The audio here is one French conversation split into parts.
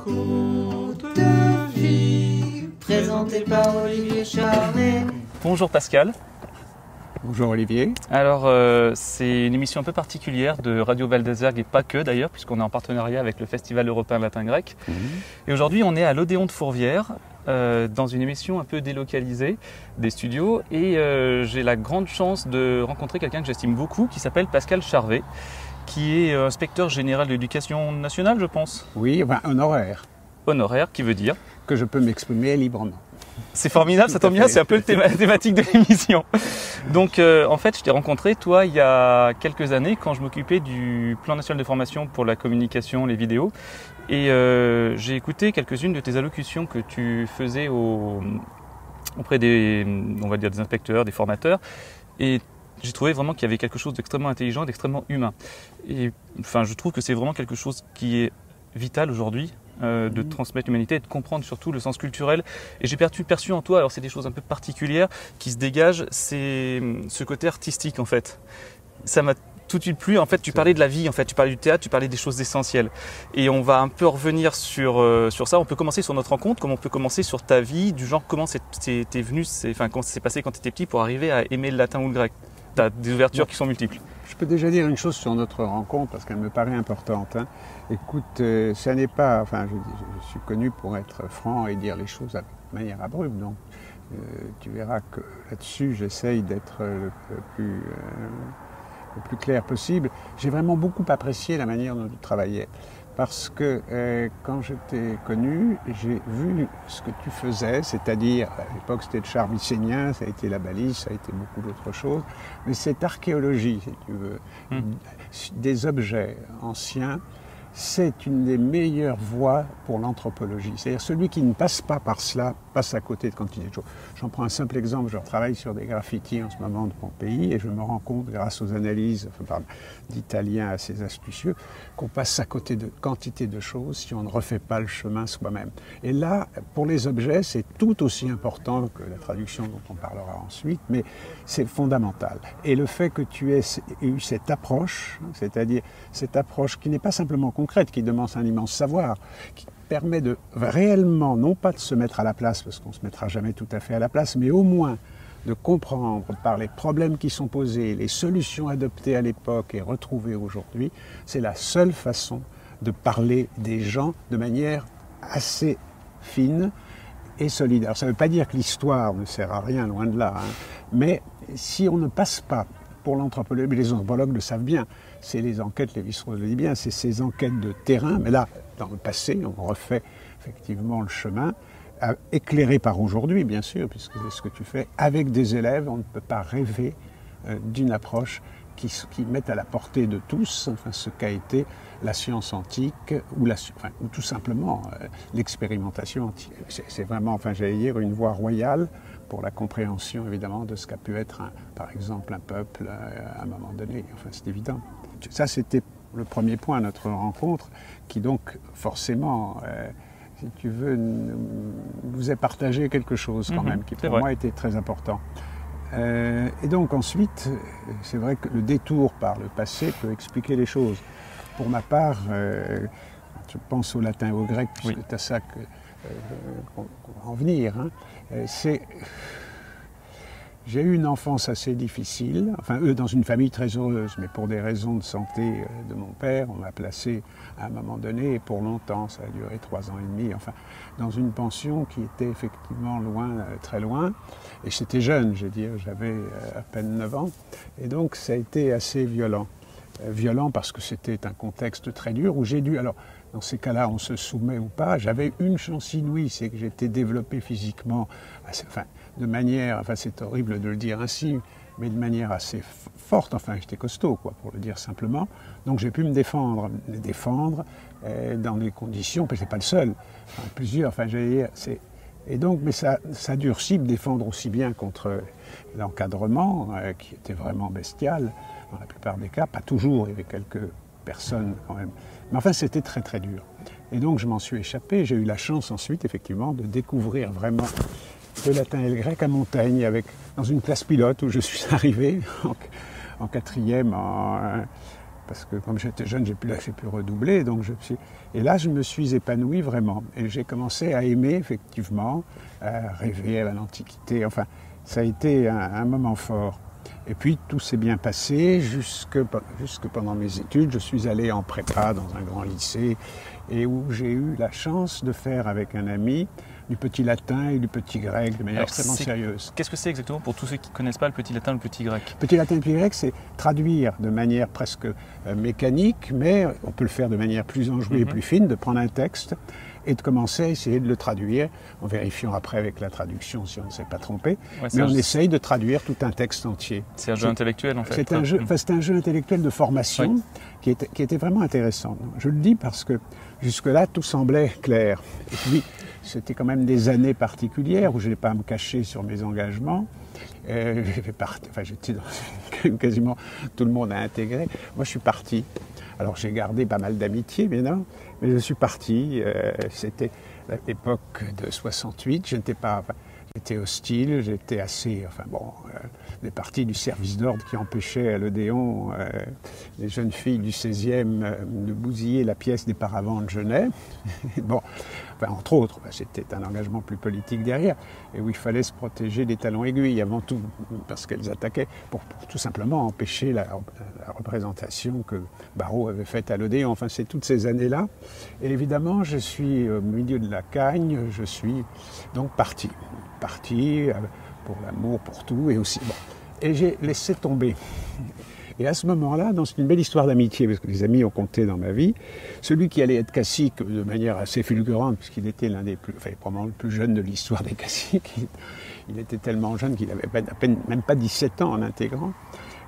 Conte de vie, présenté par Olivier Charnet. Bonjour Pascal. Bonjour Olivier. Alors c'est une émission un peu particulière de Radio Val d'Azergues et pas que d'ailleurs, puisqu'on est en partenariat avec le Festival européen latin-grec. Et aujourd'hui on est à l'Odéon de Fourvière, dans une émission un peu délocalisée des studios. Et j'ai la grande chance de rencontrer quelqu'un que j'estime beaucoup, qui s'appelle Pascal Charvet, qui est inspecteur général de l'éducation nationale, je pense. Oui, enfin honoraire. Honoraire, qui veut dire que je peux m'exprimer librement. C'est formidable, ça tombe bien, c'est un peu la thématique de l'émission. Donc en fait, je t'ai rencontré, toi, il y a quelques années, quand je m'occupais du plan national de formation pour la communication, les vidéos. Et j'ai écouté quelques-unes de tes allocutions que tu faisais auprès des, on va dire, des inspecteurs, des formateurs. Et j'ai trouvé vraiment qu'il y avait quelque chose d'extrêmement intelligent, d'extrêmement humain. Et enfin, je trouve que c'est vraiment quelque chose qui est vital aujourd'hui, de transmettre l'humanité et de comprendre surtout le sens culturel. Et j'ai perçu en toi, alors c'est des choses un peu particulières qui se dégagent, c'est ce côté artistique en fait. Ça m'a tout de suite plu. En fait, tu parlais de la vie, en fait, tu parlais du théâtre, tu parlais des choses essentielles. Et on va un peu revenir sur ça. On peut commencer sur notre rencontre, comme on peut commencer sur ta vie, du genre comment t'es venu, enfin comment ça s'est passé quand tu étais petit pour arriver à aimer le latin ou le grec. Tu as des ouvertures qui sont multiples. Je peux déjà dire une chose sur notre rencontre, parce qu'elle me paraît importante. Écoute, ça n'est pas... Enfin, je suis connu pour être franc et dire les choses de manière abrupte. Donc, tu verras que là-dessus, j'essaye d'être le plus clair possible. J'ai vraiment beaucoup apprécié la manière dont tu travaillais. Parce que quand je t'ai connu, j'ai vu ce que tu faisais, c'est-à-dire, à l'époque c'était le char mycénien, ça a été la balise, ça a été beaucoup d'autres choses, mais cette archéologie, si tu veux, des objets anciens, c'est une des meilleures voies pour l'anthropologie. C'est-à-dire celui qui ne passe pas par cela passe à côté de quantité de choses. J'en prends un simple exemple, je travaille sur des graffitis en ce moment de Pompéi et je me rends compte, grâce aux analyses d'Italiens assez astucieux, qu'on passe à côté de quantité de choses si on ne refait pas le chemin soi-même. Et là, pour les objets, c'est tout aussi important que la traduction dont on parlera ensuite, mais c'est fondamental. Et le fait que tu aies eu cette approche, c'est-à-dire cette approche qui n'est pas simplement concrète, qui demande un immense savoir, qui permet de réellement, non pas de se mettre à la place, parce qu'on ne se mettra jamais tout à fait à la place, mais au moins de comprendre par les problèmes qui sont posés, les solutions adoptées à l'époque et retrouvées aujourd'hui, c'est la seule façon de parler des gens de manière assez fine et solidaire. Ça ne veut pas dire que l'histoire ne sert à rien, loin de là, mais si on ne passe pas pour l'anthropologue, les anthropologues le savent bien, c'est les enquêtes, Lévi-Strauss le dit bien, c'est ces enquêtes de terrain, mais là, dans le passé, on refait effectivement le chemin, éclairé par aujourd'hui, bien sûr, puisque c'est ce que tu fais, avec des élèves, on ne peut pas rêver d'une approche qui mette à la portée de tous, enfin, ce qu'a été la science antique, ou tout simplement l'expérimentation antique. C'est vraiment, enfin, j'allais dire, une voie royale pour la compréhension, évidemment, de ce qu'a pu être, par exemple, un peuple à un moment donné. Enfin, c'est évident. Ça, c'était le premier point, notre rencontre, qui donc, forcément, si tu veux, vous a partagé quelque chose quand même, qui pour moi était très important. Et donc ensuite, c'est vrai que le détour par le passé peut expliquer les choses. Pour ma part, je pense au latin et au grec, puisque c'est à ça qu'on va en venir. J'ai eu une enfance assez difficile, enfin eux dans une famille très heureuse, mais pour des raisons de santé de mon père, on m'a placé à un moment donné, et pour longtemps, ça a duré 3 ans et demi, enfin, dans une pension qui était effectivement loin, très loin, et j'étais jeune, je veux dire, j'avais à peine 9 ans, et donc ça a été assez violent. Violent parce que c'était un contexte très dur, où j'ai dû, alors dans ces cas-là, on se soumet ou pas, j'avais une chance inouïe, c'est que j'étais développé physiquement, de manière, enfin c'est horrible de le dire ainsi, mais de manière assez forte, enfin j'étais costaud, quoi, pour le dire simplement. Donc j'ai pu me défendre dans des conditions, parce que c'est pas le seul, enfin, plusieurs, enfin j'allais dire, et donc, mais ça durcit me défendre aussi bien contre l'encadrement, qui était vraiment bestial, dans la plupart des cas, pas toujours, il y avait quelques personnes quand même. Mais enfin, c'était très très dur. Et donc, je m'en suis échappé. J'ai eu la chance ensuite, effectivement, de découvrir vraiment le latin et le grec à Montaigne, dans une classe pilote où je suis arrivé en 4e, parce que comme j'étais jeune, j'ai pu redoubler. Donc et là, je me suis épanoui vraiment. Et j'ai commencé à aimer, effectivement, à rêver à l'Antiquité. Enfin, ça a été un moment fort. Et puis, tout s'est bien passé jusque pendant mes études. Je suis allé en prépa dans un grand lycée et où j'ai eu la chance de faire avec un ami du petit latin et du petit grec de manière extrêmement sérieuse. Qu'est-ce que c'est exactement pour tous ceux qui ne connaissent pas le petit latin et le petit grec? Petit latin et le petit grec, c'est traduire de manière presque mécanique, mais on peut le faire de manière plus enjouée et plus fine, de prendre un texte et de commencer à essayer de le traduire, en vérifiant après avec la traduction si on ne s'est pas trompé. Ouais, mais on essaye de traduire tout un texte entier. C'est un jeu intellectuel en fait. C'est un jeu intellectuel de formation qui était vraiment intéressant. Je le dis parce que jusque-là, tout semblait clair. Et puis, c'était quand même des années particulières où je n'ai pas à me cacher sur mes engagements. J'étais dans quasiment tout le monde a intégré. Moi, je suis parti. Alors, j'ai gardé pas mal d'amitié, bien évidemment, mais je suis parti. C'était l'époque de 68. J'étais hostile, j'étais assez... des parties du service d'ordre qui empêchaient à l'Odéon les jeunes filles du 16e de bousiller la pièce des paravents de Genève. Entre autres, c'était un engagement plus politique derrière, et où il fallait se protéger des talons aiguilles avant tout, parce qu'elles attaquaient pour tout simplement empêcher la représentation que Barrault avait faite à l'Odéon. Enfin, c'est toutes ces années-là. Et évidemment, je suis au milieu de la cagne, je suis donc parti pour l'amour, pour tout, et aussi... Et j'ai laissé tomber. Et à ce moment-là, c'est une belle histoire d'amitié, parce que les amis ont compté dans ma vie. Celui qui allait être cacique de manière assez fulgurante, puisqu'il était l'un des probablement le plus jeune de l'histoire des caciques, il était tellement jeune qu'il n'avait même pas 17 ans en intégrant.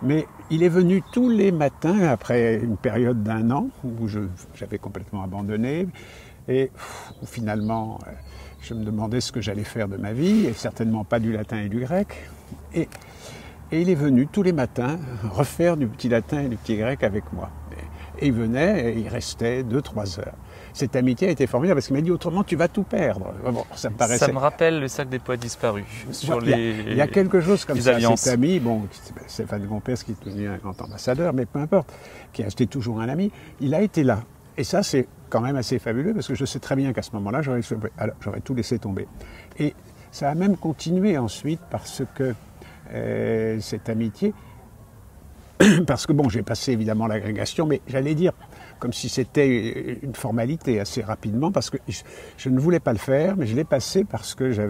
Mais il est venu tous les matins, après une période d'1 an, où j'avais complètement abandonné, et où finalement, je me demandais ce que j'allais faire de ma vie, et certainement pas du latin et du grec. Et il est venu tous les matins refaire du petit latin et du petit grec avec moi. Et il venait et il restait 2-3 heures. Cette amitié a été formidable parce qu'il m'a dit autrement tu vas tout perdre. Ça me rappelle le cercle des poètes disparus. Il y a quelque chose comme ça. Cet ami, Stéphane Gompers qui est devenu un grand ambassadeur, mais peu importe, qui a acheté toujours un ami, il a été là. Et ça c'est quand même assez fabuleux parce que je sais très bien qu'à ce moment-là j'aurais tout laissé tomber. Et ça a même continué ensuite parce que cette amitié, parce que j'ai passé évidemment l'agrégation, mais j'allais dire comme si c'était une formalité assez rapidement, parce que je ne voulais pas le faire, mais je l'ai passé parce que je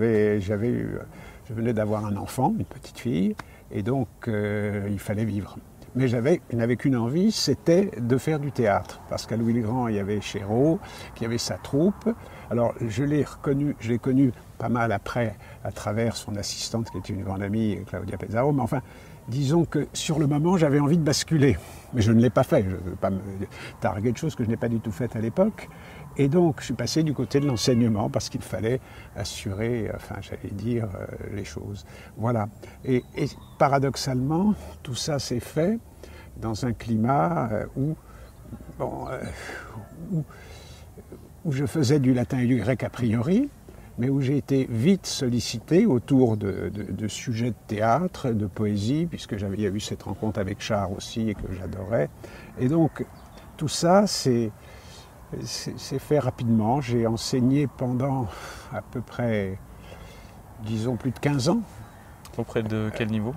venais d'avoir un enfant, une petite fille, et donc il fallait vivre. Mais je n'avais qu'une envie, c'était de faire du théâtre, parce qu'à Louis-le-Grand, il y avait Chéreau, qui avait sa troupe. Alors je l'ai connu pas mal après, à travers son assistante, qui était une grande amie, Claudia Pezzaro, mais enfin, disons que sur le moment, j'avais envie de basculer. Mais je ne l'ai pas fait, je ne veux pas me targuer de choses que je n'ai pas du tout faites à l'époque. Et donc, je suis passé du côté de l'enseignement, parce qu'il fallait assurer, les choses. Voilà. Et paradoxalement, tout ça s'est fait dans un climat où je faisais du latin et du grec a priori, mais où j'ai été vite sollicité autour de sujets de théâtre, de poésie, puisque il y a eu cette rencontre avec Char aussi et que j'adorais. Et donc, tout ça, c'est fait rapidement. J'ai enseigné pendant à peu près, disons, plus de 15 ans. Auprès de quel niveau?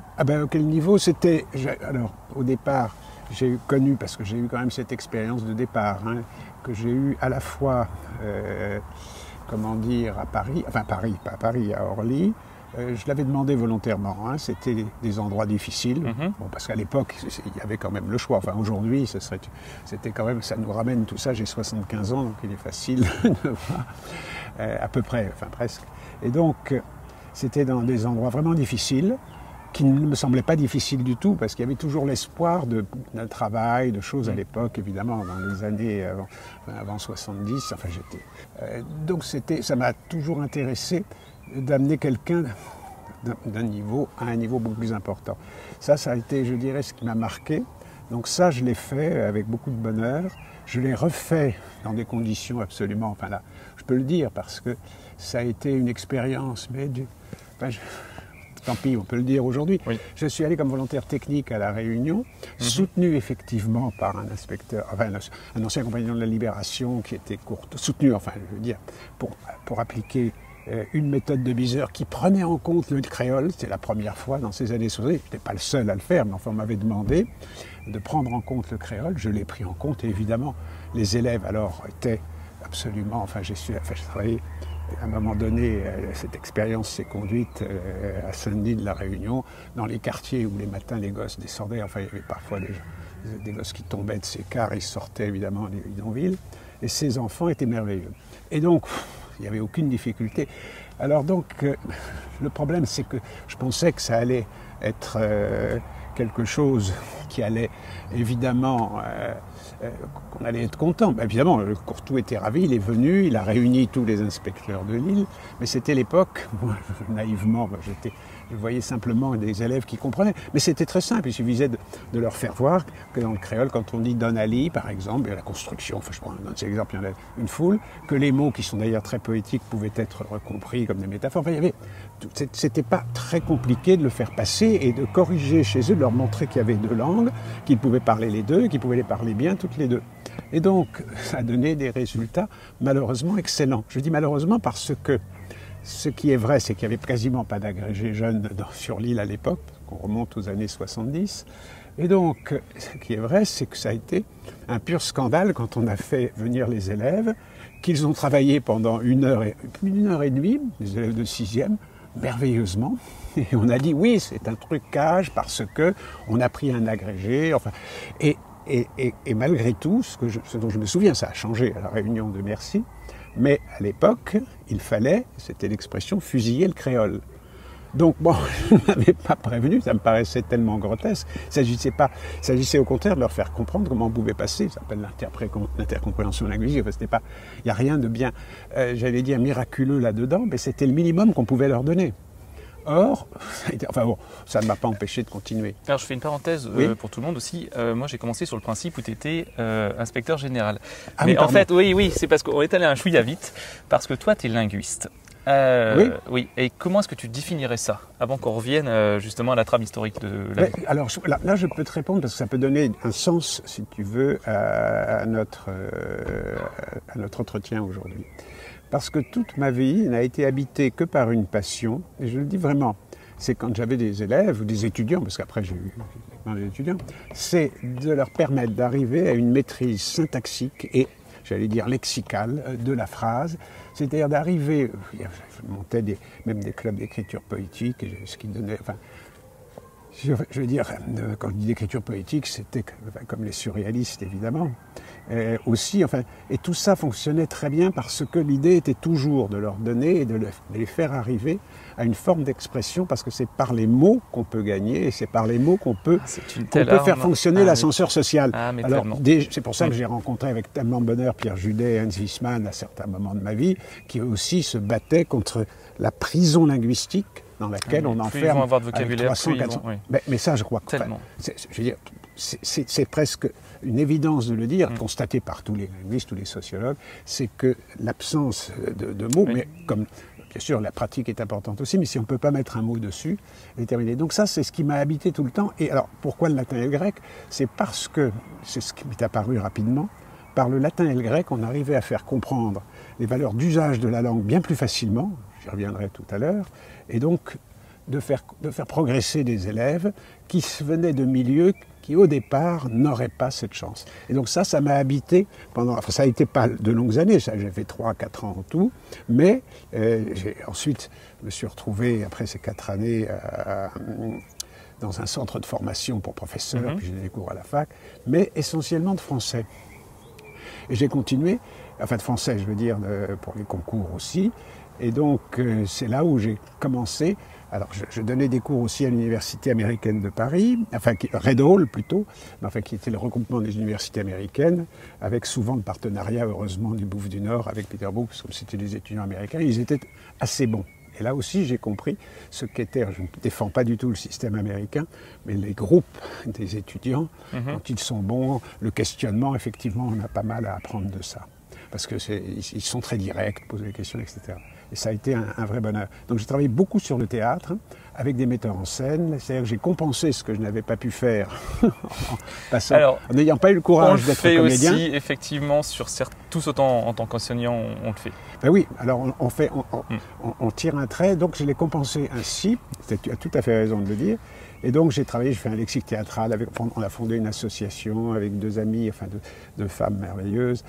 Quel niveau c'était... Alors, au départ, j'ai connu, parce que j'ai eu quand même cette expérience de départ, que j'ai eu à la fois... à Paris, pas à Paris, à Orly. Je l'avais demandé volontairement, c'était des endroits difficiles, parce qu'à l'époque, il y avait quand même le choix. Enfin, aujourd'hui, c'était quand même, ça nous ramène tout ça, j'ai 75 ans, donc il est facile de voir, à peu près, enfin presque. Et donc, c'était dans des endroits vraiment difficiles, qui ne me semblaient pas difficiles du tout, parce qu'il y avait toujours l'espoir d'un travail, de choses à l'époque, évidemment, dans les années avant 70. Enfin, donc ça m'a toujours intéressé d'amener quelqu'un d'un niveau à un niveau beaucoup plus important. Ça a été, je dirais, ce qui m'a marqué. Donc ça, je l'ai fait avec beaucoup de bonheur. Je l'ai refait dans des conditions absolument... Enfin là, je peux le dire, parce que ça a été une expérience, mais tant pis, on peut le dire aujourd'hui. Oui. Je suis allé comme volontaire technique à La Réunion, soutenu effectivement par un inspecteur, enfin un ancien compagnon de la Libération qui était soutenu, enfin je veux dire, pour appliquer une méthode de viseur qui prenait en compte le créole. C'était la première fois dans ces années 60. Je n'étais pas le seul à le faire, mais enfin on m'avait demandé de prendre en compte le créole. Je l'ai pris en compte et évidemment les élèves alors étaient absolument, j'ai travaillé à un moment donné, cette expérience s'est conduite à Saint-Denis de La Réunion, dans les quartiers où les matins les gosses descendaient, il y avait parfois des gosses qui tombaient de ces cars, ils sortaient évidemment des bidonvilles, et ces enfants étaient merveilleux. Et donc, il n'y avait aucune difficulté. Alors donc, le problème c'est que je pensais que ça allait être quelque chose qui allait évidemment, qu'on allait être content. Évidemment, le Courtou était ravi, il est venu, il a réuni tous les inspecteurs de l'île, mais c'était l'époque, moi, naïvement, je voyais simplement des élèves qui comprenaient. Mais c'était très simple, il suffisait de leur faire voir que dans le créole, quand on dit Donali, par exemple, et la construction, je prends un autre exemple, il y en a une foule, que les mots, qui sont d'ailleurs très poétiques, pouvaient être recompris comme des métaphores. C'était pas très compliqué de le faire passer et de corriger chez eux, de leur montrer qu'il y avait deux langues, qu'ils pouvaient parler les deux, qu'ils pouvaient les parler bien toutes les deux. Et donc, ça a donné des résultats malheureusement excellents. Je dis malheureusement parce que ce qui est vrai, c'est qu'il n'y avait quasiment pas d'agrégés jeunes sur l'île à l'époque, on remonte aux années 70. Et donc, ce qui est vrai, c'est que ça a été un pur scandale quand on a fait venir les élèves, qu'ils ont travaillé pendant plus d'une heure et demie, les élèves de 6e, merveilleusement. Et on a dit oui, c'est un trucage parce que on a pris un agrégé. Et malgré tout, ce dont je me souviens, ça a changé à la réunion de Mercy, mais à l'époque, il fallait, c'était l'expression, fusiller le créole. Donc bon, je ne m'avais pas prévenu, ça me paraissait tellement grotesque. Il s'agissait au contraire de leur faire comprendre comment on pouvait passer, ça s'appelle l'intercompréhension linguistique. Il n'y a rien de bien, j'allais dire, miraculeux là-dedans, mais c'était le minimum qu'on pouvait leur donner. Or, ça ne m'a pas empêché de continuer. Alors je fais une parenthèse pour tout le monde aussi. Moi j'ai commencé sur le principe où tu étais inspecteur général. Ah, mais oui, en fait, oui, c'est parce qu'on est allé un chouïa vite, parce que toi tu es linguiste. Oui. Et comment est-ce que tu définirais ça, avant qu'on revienne justement à la trame historique de la... Alors là, je peux te répondre parce que ça peut donner un sens, si tu veux, à notre entretien aujourd'hui. Parce que toute ma vie n'a été habitée que par une passion, et je le dis vraiment, c'est quand j'avais des élèves ou des étudiants, parce qu'après j'ai eu des étudiants, c'est de leur permettre d'arriver à une maîtrise syntaxique et, j'allais dire, lexicale de la phrase, c'est-à-dire d'arriver, je montais même des clubs d'écriture poétique, ce qui donnait, je veux dire, quand je dis d'écriture poétique, c'était comme les surréalistes, évidemment. Aussi, et tout ça fonctionnait très bien parce que l'idée était toujours de leur donner et de les faire arriver à une forme d'expression, parce que c'est par les mots qu'on peut gagner et c'est par les mots qu'on peut faire fonctionner l'ascenseur social. Alors, c'est pour ça que j'ai rencontré avec tellement de bonheur Pierre Judet et Hans Wiesmann à certains moments de ma vie, qui eux aussi se battaient contre la prison linguistique dans laquelle on enferme ils vont avoir de vocabulaire, 300, 400. Mais ça, je crois que c'est presque une évidence de le dire, constatée par tous les linguistes, tous les sociologues, c'est que l'absence de mots, mais comme bien sûr la pratique est importante aussi, mais si on ne peut pas mettre un mot dessus, elle est terminée. Donc ça, c'est ce qui m'a habité tout le temps. Et alors, pourquoi le latin et le grec? C'est parce que, c'est ce qui m'est apparu rapidement, par le latin et le grec, on arrivait à faire comprendre les valeurs d'usage de la langue bien plus facilement, j'y reviendrai tout à l'heure, et donc de faire progresser des élèves qui venaient de milieux qui, au départ, n'auraient pas cette chance. Et donc ça m'a habité pendant... ça n'a été pas de longues années, j'ai fait 3-4 ans en tout, mais ensuite, je me suis retrouvé, après ces 4 années, dans un centre de formation pour professeurs, puis j'ai donné des cours à la fac, mais essentiellement de français. Et j'ai continué, de français, je veux dire, pour les concours aussi. Et donc, c'est là où j'ai commencé. Alors, je donnais des cours aussi à l'Université américaine de Paris, Red Hall plutôt, mais qui était le regroupement des universités américaines, avec souvent le partenariat, heureusement, du Bouffe du Nord avec Peterbrooke, parce que c'était des étudiants américains, ils étaient assez bons. Et là aussi, j'ai compris ce qu'était, je ne défends pas du tout le système américain, mais les groupes des étudiants, quand ils sont bons, le questionnement, effectivement, on a pas mal à apprendre de ça. parce que ils sont très directs, posent des questions, etc. Et ça a été un vrai bonheur. Donc j'ai travaillé beaucoup sur le théâtre, avec des metteurs en scène, c'est-à-dire que j'ai compensé ce que je n'avais pas pu faire en n'ayant pas eu le courage d'être comédien. On le fait aussi, effectivement, tous autant en tant qu'enseignant, on le fait. Ben oui, alors on tire un trait, donc je l'ai compensé ainsi, tu as tout à fait raison de le dire. Et donc j'ai fait un lexique théâtral, on a fondé une association avec 2 amis, enfin deux femmes merveilleuses.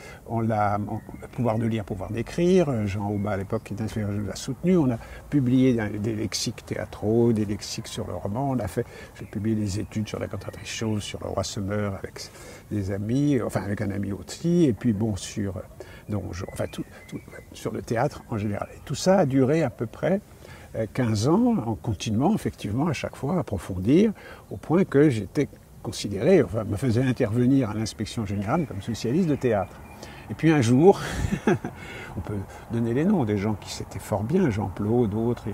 Pouvoir de lire, pouvoir d'écrire. Jean Aubat à l'époque qui était inspiré, je l'ai soutenu. On a publié des lexiques théâtraux, des lexiques sur le roman. J'ai publié des études sur la cantatrice chose, sur le roi Semeur avec des amis, enfin avec un ami aussi, et puis bon sur le théâtre en général. Et tout ça a duré à peu près 15 ans, en continuant effectivement à chaque fois approfondir, au point que j'étais considéré, me faisait intervenir à l'inspection générale comme spécialiste de théâtre. Et puis un jour, on peut donner les noms des gens qui s'étaient fort bien, Jean Plot, d'autres,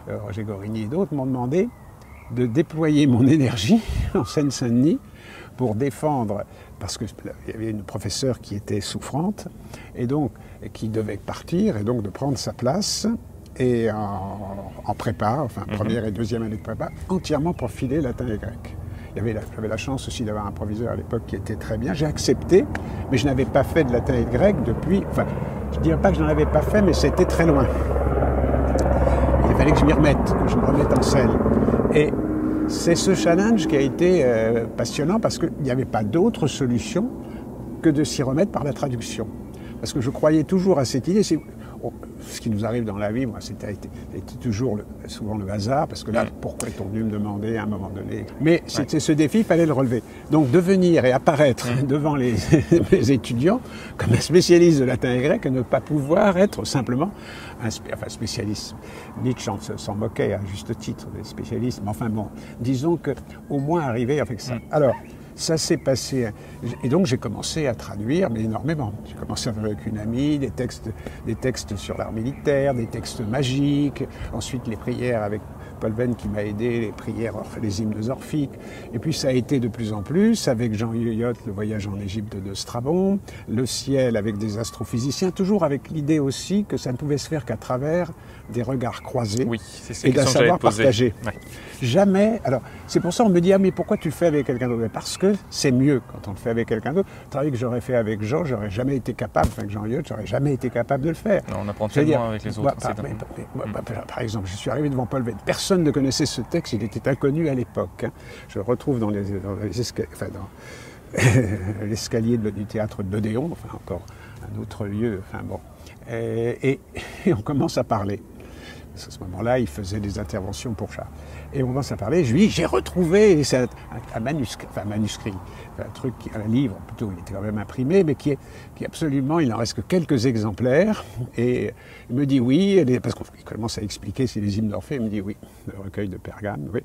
Roger Gorigny et d'autres, m'ont demandé de déployer mon énergie en Seine-Saint-Denis pour défendre, parce qu'il y avait une professeure qui était souffrante, et donc qui devait partir, et donc de prendre sa place, et en prépa, enfin première et deuxième année de prépa, entièrement pour filer latin et grec. J'avais la chance aussi d'avoir un proviseur à l'époque qui était très bien. J'ai accepté, mais je n'avais pas fait de latin et de grec depuis... Enfin, je ne dirais pas que je n'en avais pas fait, mais c'était très loin. Il fallait que je m'y remette, que je me remette en selle. Et c'est ce challenge qui a été passionnant parce qu'il n'y avait pas d'autre solution que de s'y remettre par la traduction. Parce que je croyais toujours à cette idée... Ce qui nous arrive dans la vie, moi, c'était toujours souvent le hasard, parce que là, pourquoi est-on venu me demander à un moment donné? Mais c'était ce défi, il fallait le relever. Donc, devenir et apparaître devant les étudiants comme un spécialiste de latin et grec et ne pas pouvoir être simplement un spécialiste. Nietzsche s'en moquait à juste titre des spécialistes, mais enfin bon, disons qu'au moins arriver avec ça. Alors, ça s'est passé, et donc j'ai commencé à traduire, mais énormément. J'ai commencé avec une amie, des textes sur l'art militaire, des textes magiques, ensuite les prières avec Paul Venn qui m'a aidé, les prières, les hymnes orphiques. Et puis ça a été de plus en plus avec Jean Yoyot, le voyage en Égypte de Strabon, le ciel avec des astrophysiciens, toujours avec l'idée aussi que ça ne pouvait se faire qu'à travers des regards croisés et d'un savoir partagé. Ouais. Jamais. Alors, c'est pour ça qu'on me dit, ah mais pourquoi tu le fais avec quelqu'un d'autre? Parce que c'est mieux quand on le fait avec quelqu'un d'autre. Le travail que j'aurais fait avec Jean, j'aurais jamais été capable, avec Jean Yoyot, j'aurais jamais été capable de le faire. Non, on apprend tellement avec les autres. Par exemple, je suis arrivé devant Paul Venn. Personne ne connaissait ce texte, il était inconnu à l'époque. Je le retrouve dans l'escalier du théâtre de l'Odéon, enfin encore un autre lieu, enfin bon. Et on commence à parler. Parce qu'à ce moment-là, il faisait des interventions pour Charles. Et on commence à parler, je lui dis, j'ai retrouvé, c'est un manuscrit, un livre, plutôt, il était quand même imprimé, mais qui absolument, il n'en reste que quelques exemplaires. Et il me dit oui, parce qu'il commence à expliquer, c'est les hymnes d'Orphée, il me dit oui, le recueil de Pergame, oui,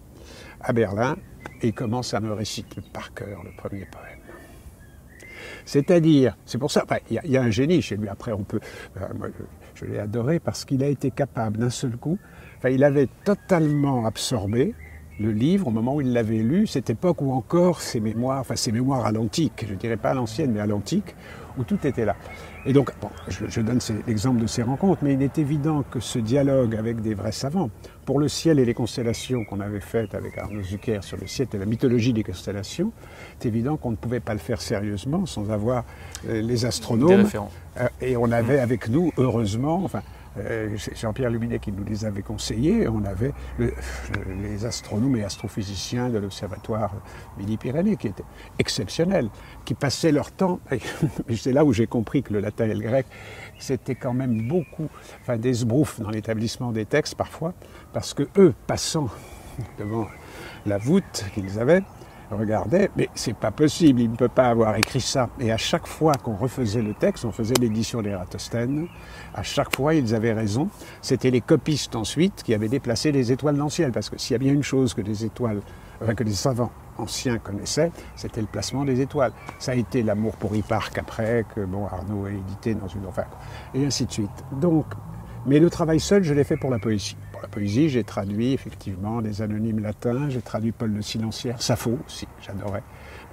à Berlin, et il commence à me réciter par cœur le premier poème. C'est-à-dire, c'est pour ça, il y a un génie chez lui, après on peut... moi, je l'ai adoré parce qu'il a été capable d'un seul coup, il avait totalement absorbé le livre au moment où il l'avait lu, cette époque où encore ses mémoires à l'antique, je ne dirais pas à l'ancienne, mais à l'antique, où tout était là. Et donc, bon, je donne l'exemple de ces rencontres, mais il est évident que ce dialogue avec des vrais savants, pour le ciel et les constellations qu'on avait faites avec Arnaud Zucker sur le ciel et la mythologie des constellations, c'est évident qu'on ne pouvait pas le faire sérieusement sans avoir les astronomes. Et on avait avec nous, heureusement, Jean-Pierre Luminet qui nous les avait conseillés, on avait les astronomes et astrophysiciens de l'Observatoire Midi-Pyrénées qui étaient exceptionnels, qui passaient leur temps, et c'est là où j'ai compris que le latin et le grec, c'était quand même beaucoup, des sbroufs dans l'établissement des textes parfois, parce que eux, passant devant la voûte qu'ils avaient, regardaient, mais c'est pas possible, il ne peut pas avoir écrit ça. Et à chaque fois qu'on refaisait le texte, on faisait l'édition d'Ératosthène, à chaque fois ils avaient raison. C'était les copistes ensuite qui avaient déplacé les étoiles dans le ciel, parce que s'il y a bien une chose que que les savants anciens connaissaient, c'était le placement des étoiles. Ça a été l'amour pour Hipparque après, que Arnaud a édité dans une... et ainsi de suite. Donc, mais le travail seul, je l'ai fait pour la poésie. Pour la poésie, j'ai traduit effectivement des anonymes latins, j'ai traduit Paul le Silenciaire, Sappho aussi, j'adorais.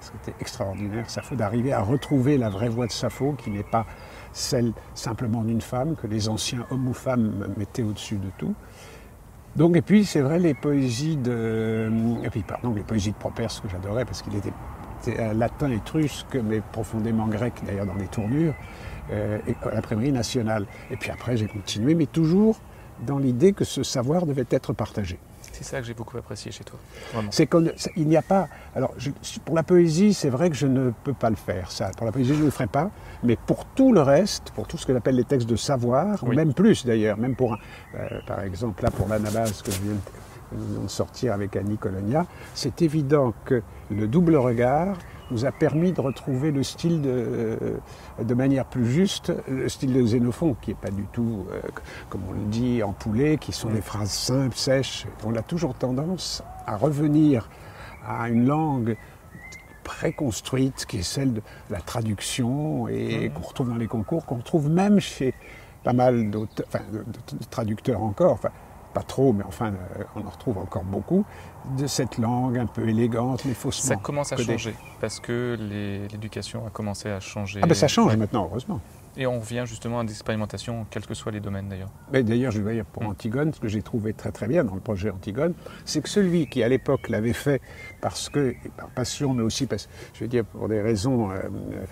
C'était extraordinaire, Sappho, d'arriver à retrouver la vraie voix de Sappho, qui n'est pas celle simplement d'une femme, que les anciens hommes ou femmes mettaient au-dessus de tout. Donc, et puis, c'est vrai, les poésies de Properce, que j'adorais, parce qu'il était latin étrusque, mais profondément grec, d'ailleurs, dans les tournures, à l'imprimerie nationale. Et puis après, j'ai continué, mais toujours dans l'idée que ce savoir devait être partagé. C'est ça que j'ai beaucoup apprécié chez toi, vraiment. C'est qu'il n'y a pas... Alors, pour la poésie, c'est vrai que je ne peux pas le faire, ça. Pour la poésie, je ne le ferai pas. Mais pour tout le reste, pour tout ce que j'appelle les textes de savoir, oui. ou même plus d'ailleurs, même pour, par exemple, là, pour l'Anabase que je viens de sortir avec Annie Colonia, c'est évident que le double regard nous a permis de retrouver le style de manière plus juste, le style de Xénophon, qui n'est pas du tout, comme on le dit, empoulé, qui sont des phrases simples, sèches. On a toujours tendance à revenir à une langue préconstruite, qui est celle de la traduction, et qu'on retrouve dans les concours, qu'on retrouve même chez pas mal de traducteurs encore, enfin, pas trop, mais enfin, on en retrouve encore beaucoup, de cette langue un peu élégante, mais faussement. Ça commence à changer, parce que l'éducation a commencé à changer. Ah ben ça change maintenant, heureusement. Et on revient justement à des expérimentations, quels que soient les domaines d'ailleurs. Mais d'ailleurs, je vais dire pour Antigone, ce que j'ai trouvé très très bien dans le projet Antigone, c'est que celui qui à l'époque l'avait fait parce que, par passion, mais aussi, je veux dire, pour des raisons,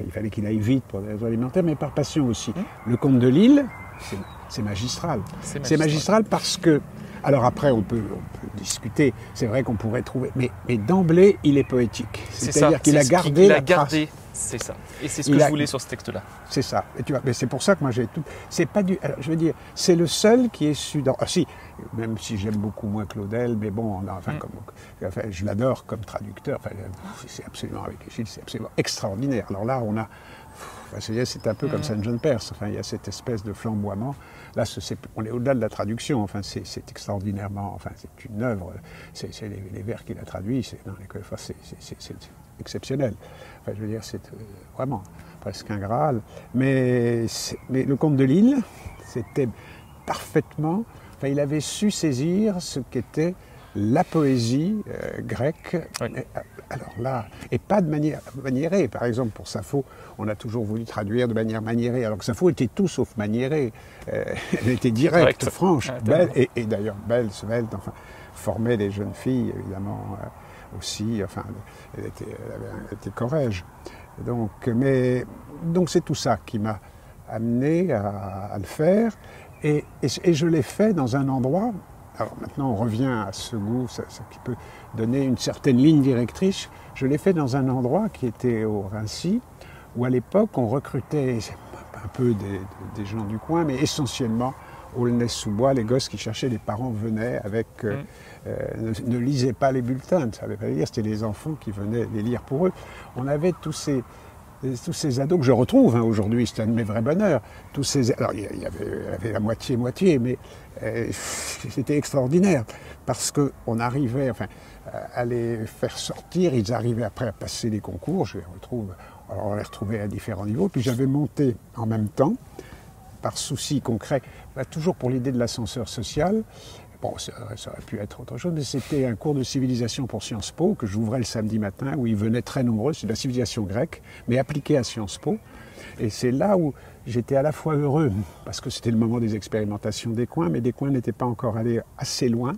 il fallait qu'il aille vite pour des raisons alimentaires, mais par passion aussi. Le Comte de Lille, c'est magistral. C'est magistral parce que, alors après on peut discuter, c'est vrai qu'on pourrait trouver, mais d'emblée il est poétique. C'est-à-dire qu'il a gardé la trace. C'est ça. Et c'est ce que je voulais sur ce texte-là. C'est ça. Et tu vois, mais c'est pour ça que moi j'ai tout. C'est pas du. Alors, je veux dire, c'est le seul qui est su dans. Ah si, même si j'aime beaucoup moins Claudel, mais bon, je l'adore comme traducteur. Enfin, c'est absolument avec Échille, c'est absolument extraordinaire. Alors là, on a. C'est un peu comme Saint John Perse. Enfin, il y a cette espèce de flamboiement. Là, on est au-delà de la traduction. Enfin, c'est extraordinairement. Enfin, c'est une œuvre. C'est les vers qu'il a traduits. C'est exceptionnel. Enfin, je veux dire, c'est vraiment presque un Graal. Mais le Comte de Lille, c'était parfaitement. Enfin, il avait su saisir ce qu'était la poésie grecque. Oui. Alors là, et pas de manière maniérée. Par exemple, pour Sappho, on a toujours voulu traduire de manière maniérée, alors que Sappho était tout sauf maniérée. Elle était directe, franche, belle, et d'ailleurs belle, svelte, enfin, formait des jeunes filles, évidemment, aussi. Enfin, elle était corrège. Donc c'est tout ça qui m'a amené à le faire. Et je l'ai fait dans un endroit. Alors maintenant, on revient à ce goût, ça qui peut donner une certaine ligne directrice. Je l'ai fait dans un endroit qui était au Raincy, où à l'époque, on recrutait un peu des gens du coin, mais essentiellement Aulnay-sous-Bois, les gosses qui cherchaient, les parents venaient avec... ne lisaient pas les bulletins, ne savaient pas lire, c'était les enfants qui venaient les lire pour eux. On avait tous ces ados que je retrouve aujourd'hui, c'est un de mes vrais bonheurs. Alors il y avait la moitié, mais c'était extraordinaire parce qu'on arrivait à les faire sortir, ils arrivaient après à passer les concours, on les retrouvait à différents niveaux, puis j'avais monté en même temps, par souci concret, toujours pour l'idée de l'ascenseur social. Bon, ça aurait pu être autre chose, mais c'était un cours de civilisation pour Sciences Po que j'ouvrais le samedi matin, où ils venaient très nombreux, c'est de la civilisation grecque, mais appliquée à Sciences Po. Et c'est là où j'étais à la fois heureux, parce que c'était le moment des expérimentations des coins, mais des coins n'étaient pas encore allés assez loin.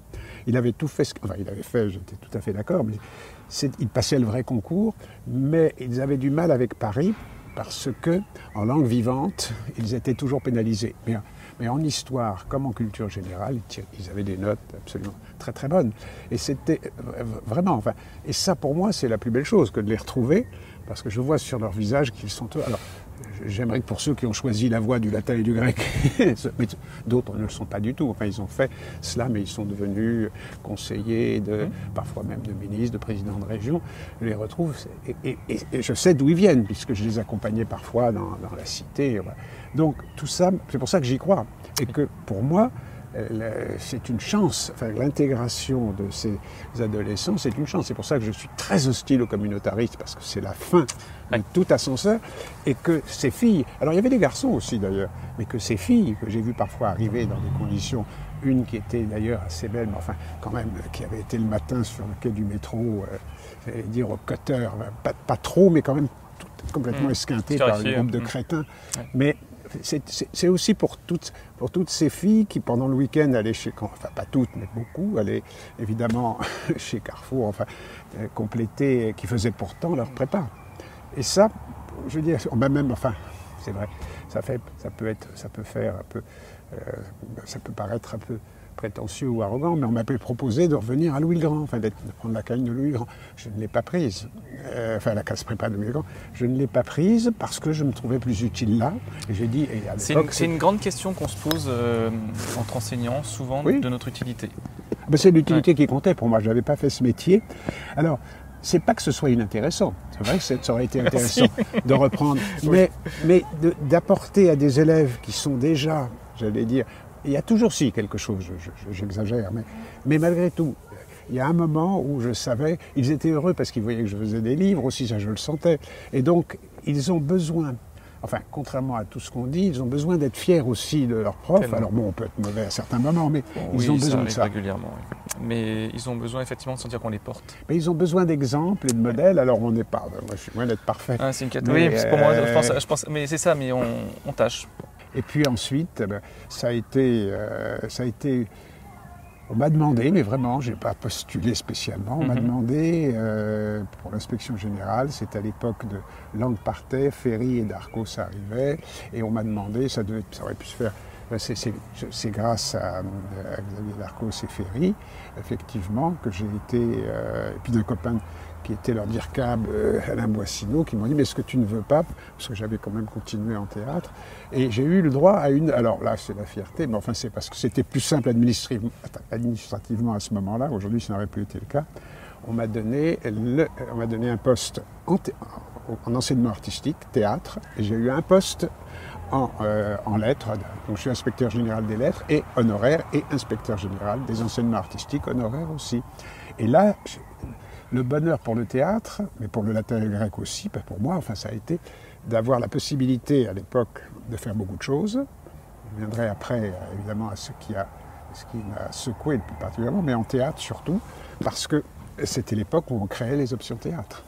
Il avait tout fait, il avait fait, j'étais tout à fait d'accord, mais il passait le vrai concours, mais ils avaient du mal avec Paris, parce que, en langue vivante, ils étaient toujours pénalisés. Mais en histoire, comme en culture générale, ils avaient des notes absolument très très bonnes. Et c'était vraiment, et ça pour moi c'est la plus belle chose que de les retrouver, parce que je vois sur leur visage qu'ils sont... Alors, j'aimerais que pour ceux qui ont choisi la voie du latin et du grec, mais d'autres ne le sont pas du tout. Enfin, ils ont fait cela, mais ils sont devenus conseillers, parfois même de ministres, de présidents de région. Je les retrouve, et je sais d'où ils viennent, puisque je les accompagnais parfois dans la cité. Donc tout ça, c'est pour ça que j'y crois. Et que pour moi, c'est une chance, l'intégration de ces adolescents, c'est une chance. C'est pour ça que je suis très hostile aux communautaristes, parce que c'est la fin de tout ascenseur, et que ces filles, alors il y avait des garçons aussi d'ailleurs, mais que ces filles, que j'ai vues parfois arriver dans des conditions, une qui était d'ailleurs assez belle, mais quand même, qui avait été le matin sur le quai du métro, j'allais dire au cutter, pas trop, mais quand même complètement esquintée par un groupe de crétins, mais c'est aussi pour toutes ces filles qui, pendant le week-end, allaient enfin pas toutes, mais beaucoup, allaient évidemment chez Carrefour, enfin, compléter, qui faisaient pourtant leur prépa. Et ça, je veux dire, enfin, c'est vrai, ça peut paraître un peu prétentieux ou arrogant, mais on m'avait proposé de revenir à Louis-le-Grand, enfin de prendre la cagne de Louis-le-Grand. Je ne l'ai pas prise, la classe prépa de Louis-le-Grand. Je ne l'ai pas prise parce que je me trouvais plus utile là. Et j'ai dit, et à l'époque, c'est une grande question qu'on se pose entre enseignants, souvent, de notre utilité. C'est l'utilité qui comptait pour moi. Je n'avais pas fait ce métier. Alors, c'est pas que ce soit inintéressant. C'est vrai que ça aurait été intéressant de reprendre, mais d'apporter à des élèves qui sont déjà, j'allais dire, il y a toujours quelque chose, j'exagère, mais malgré tout, il y a un moment où je savais, ils étaient heureux parce qu'ils voyaient que je faisais des livres, aussi ça je le sentais, et donc ils ont besoin, enfin contrairement à tout ce qu'on dit, ils ont besoin d'être fiers aussi de leurs profs. Tellement. Alors bon, on peut être mauvais à certains moments, mais ils ont besoin de ça. Régulièrement, oui. Mais ils ont besoin effectivement de sentir qu'on les porte. Mais ils ont besoin d'exemples et de modèles, alors on n'est pas, moi je suis loin d'être parfait. Ah, c'est une catégorie, oui, pour moi, je pense, mais c'est ça, mais on tâche. Et puis ensuite, ça a été, on m'a demandé, mais vraiment, je n'ai pas postulé spécialement, on m'a demandé pour l'inspection générale, c'était à l'époque de Langue partait, Ferry et Darcos arrivaient, et on m'a demandé, ça aurait pu se faire, c'est grâce à Xavier Darcos et Ferry, effectivement, que j'ai été, et puis d'un copain qui était leur DIRCAB, Alain Boissineau, qui m'ont dit « mais est-ce que tu ne veux pas ?» parce que j'avais quand même continué en théâtre. Et j'ai eu le droit à une... Alors là, c'est la fierté, mais enfin c'est parce que c'était plus simple administrativement à ce moment-là. Aujourd'hui, ça n'aurait plus été le cas. On m'a donné un poste en enseignement artistique, théâtre, et j'ai eu un poste en lettres. Donc je suis inspecteur général des lettres et honoraire, et inspecteur général des enseignements artistiques, honoraire aussi. Et là... Le bonheur pour le théâtre, mais pour le latin et le grec aussi, pour moi, enfin, ça a été d'avoir la possibilité à l'époque de faire beaucoup de choses. Je viendrai après, évidemment, à ce qui m'a secoué le plus particulièrement, mais en théâtre surtout, parce que c'était l'époque où on créait les options théâtre.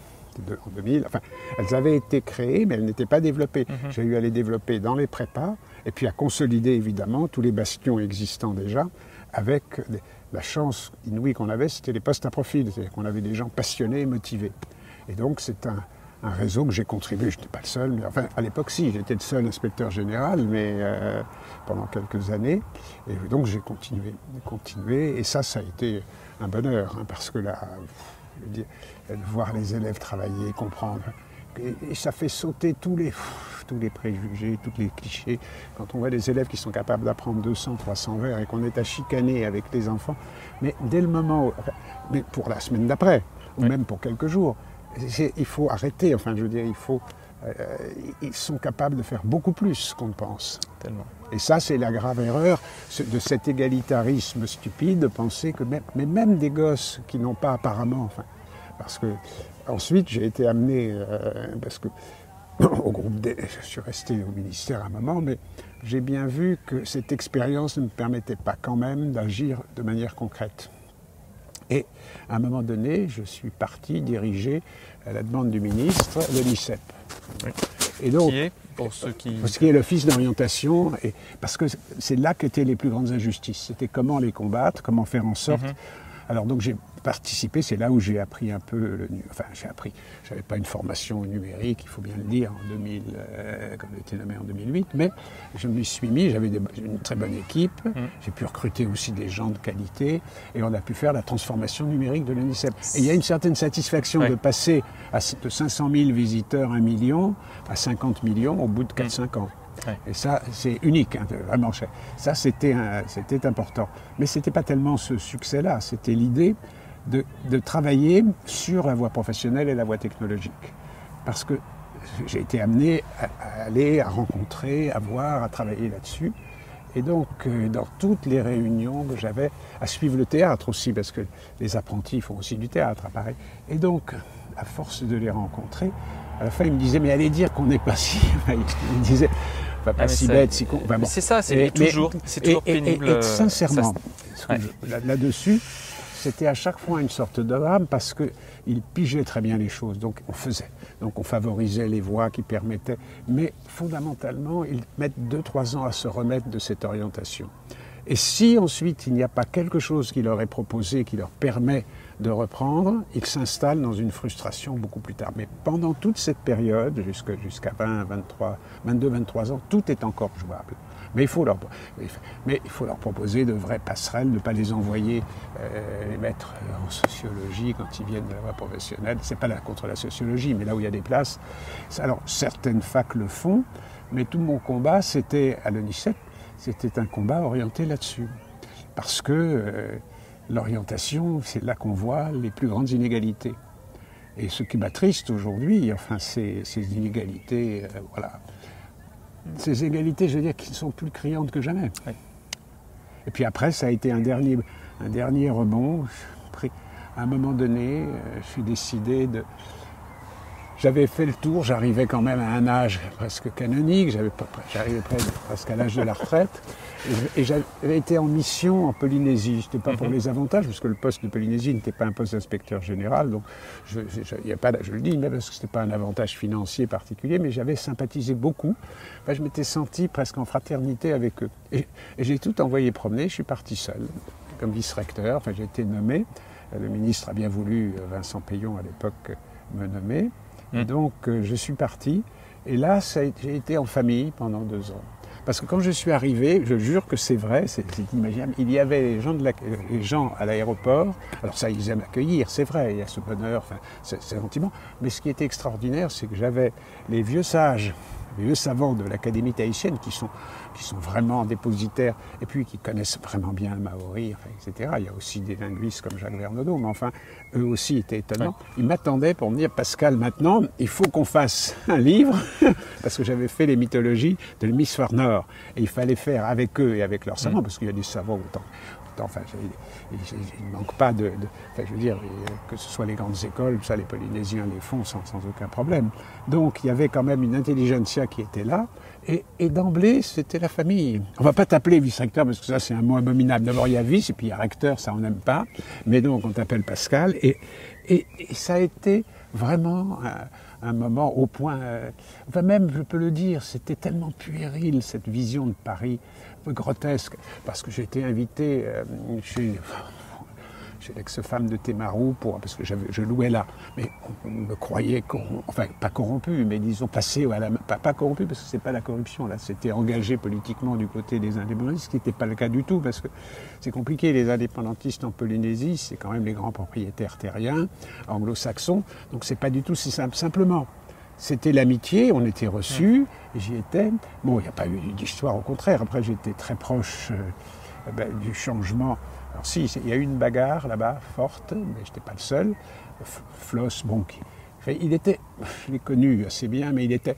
En 2000, enfin, elles avaient été créées, mais elles n'étaient pas développées. J'ai eu à les développer dans les prépas, et puis à consolider évidemment tous les bastions existants déjà, avec la chance inouïe qu'on avait, c'était les postes à profil, c'est-à-dire qu'on avait des gens passionnés et motivés. Et donc c'est un réseau que j'ai contribué, je n'étais pas le seul, mais enfin à l'époque si, j'étais le seul inspecteur général, mais pendant quelques années, et donc j'ai continué, et ça a été un bonheur, parce que là, je veux dire, voir les élèves travailler, comprendre, et ça fait sauter tous les préjugés, tous les clichés. Quand on voit des élèves qui sont capables d'apprendre 200, 300 vers et qu'on est à chicaner avec les enfants, mais dès le moment, mais pour la semaine d'après, ou même pour quelques jours, il faut arrêter, enfin je veux dire, ils sont capables de faire beaucoup plus qu'on ne pense. Tellement. Et ça, c'est la grave erreur de cet égalitarisme stupide de penser que même des gosses qui n'ont pas apparemment, enfin, parce que ensuite j'ai été amené, parce que je suis resté au ministère un moment, mais j'ai bien vu que cette expérience ne me permettait pas quand même d'agir de manière concrète. Et à un moment donné, je suis parti diriger, à la demande du ministre, le LICEP. Oui. Et donc, qui est, pour ceux qui... Ce qui est l'office d'orientation, parce que c'est là qu'étaient les plus grandes injustices. C'était comment les combattre, comment faire en sorte... Alors donc j'ai participé, c'est là où j'ai appris un peu, j'avais pas une formation numérique, il faut bien le dire, en 2000, comme j'ai été nommé en 2008, mais je m'y suis mis, j'avais une très bonne équipe, j'ai pu recruter aussi des gens de qualité, et on a pu faire la transformation numérique de l'UNICEF. Et il y a une certaine satisfaction de passer de 500 000 visiteurs, 1 million, à 50 millions au bout de 4-5 ans. Ouais. Et ça, c'est unique, vraiment. Ça, c'était important. Mais ce n'était pas tellement ce succès-là, c'était l'idée de travailler sur la voie professionnelle et la voie technologique. Parce que j'ai été amené à aller, à rencontrer, à voir, à travailler là-dessus. Et donc, dans toutes les réunions que j'avais, à suivre le théâtre aussi, parce que les apprentis font aussi du théâtre, pareil. Et donc, à force de les rencontrer, à la fin, ils me disaient, mais allez dire qu'on n'est pas si... Ils me disaient, pas si bête, si con... C'est ça, c'est toujours pénible. Et sincèrement, là-dessus, c'était à chaque fois une sorte de drame parce qu'il pigeait très bien les choses, donc on faisait. Donc on favorisait les voies qui permettaient, mais fondamentalement, ils mettent 2-3 ans à se remettre de cette orientation. Et si ensuite il n'y a pas quelque chose qui leur est proposé, qui leur permet de reprendre, ils s'installent dans une frustration beaucoup plus tard. Mais pendant toute cette période, jusqu'à 22-23 ans, tout est encore jouable. Mais il faut leur proposer de vraies passerelles, ne pas les envoyer les mettre en sociologie quand ils viennent de la voie professionnelle. C'est pas contre la sociologie, mais là où il y a des places. Alors certaines facs le font, mais tout mon combat, c'était à l'ONICEP, c'était un combat orienté là-dessus. Parce que l'orientation, c'est là qu'on voit les plus grandes inégalités. Et ce qui m'attriste aujourd'hui, enfin, ces inégalités, voilà. Ces égalités, je veux dire, qui sont plus criantes que jamais. Oui. Et puis après, ça a été un dernier rebond. À un moment donné, j'ai décidé de... J'avais fait le tour, j'arrivais quand même à un âge presque canonique, j'arrivais presque à l'âge de la retraite, et j'avais été en mission en Polynésie. Je n'étais pas pour les avantages, parce que le poste de Polynésie n'était pas un poste d'inspecteur général, donc je le dis, mais parce que ce n'était pas un avantage financier particulier, mais j'avais sympathisé beaucoup. Enfin, je m'étais senti presque en fraternité avec eux. Et j'ai tout envoyé promener, je suis parti seul, comme vice-recteur, enfin, j'ai été nommé. Le ministre a bien voulu, Vincent Payon à l'époque, me nommer. Et donc, je suis parti, et là, j'ai été en famille pendant 2 ans. Parce que quand je suis arrivé, je jure que c'est vrai, c'est inimaginable, il y avait les gens à l'aéroport, alors ça, ils aiment accueillir, c'est vrai, il y a ce bonheur, enfin, c'est sentiment, mais ce qui était extraordinaire, c'est que j'avais les vieux sages, les vieux savants de l'Académie tahitienne qui sont vraiment dépositaires et puis qui connaissent vraiment bien le maori, enfin, etc. Il y a aussi des linguistes comme Jacques Vernodeau, mais enfin, eux aussi étaient étonnants. Ouais. Ils m'attendaient pour me dire, Pascal, maintenant, il faut qu'on fasse un livre, parce que j'avais fait les mythologies de l'hémisphère nord, et il fallait faire avec eux et avec leurs savants, parce qu'il y a des savants autant. Enfin, il ne manque pas enfin, je veux dire, que ce soit les grandes écoles, ça les Polynésiens les font sans aucun problème. Donc il y avait quand même une intelligentsia qui était là, et d'emblée c'était la famille. On ne va pas t'appeler vice-recteur parce que ça c'est un mot abominable. D'abord il y a vice et puis il y a recteur, ça on n'aime pas, mais donc on t'appelle Pascal, et ça a été vraiment un moment au point, enfin même je peux le dire, c'était tellement puéril cette vision de Paris, grotesque, parce que j'ai été invité chez l'ex-femme de Thémarou, parce que je louais là, mais on me croyait, enfin pas corrompu, mais disons passé, pas corrompu parce que c'est pas la corruption, là c'était engagé politiquement du côté des indépendantistes, ce qui n'était pas le cas du tout, parce que c'est compliqué, les indépendantistes en Polynésie, c'est quand même les grands propriétaires terriens, anglo-saxons, donc c'est pas du tout si simple, simplement. C'était l'amitié, on était reçus, et j'y étais. Bon, il n'y a pas eu d'histoire, au contraire. Après, j'étais très proche du changement. Alors si, il y a eu une bagarre là-bas, forte, mais je n'étais pas le seul. Floss, bon, il était, je l'ai connu assez bien, mais il était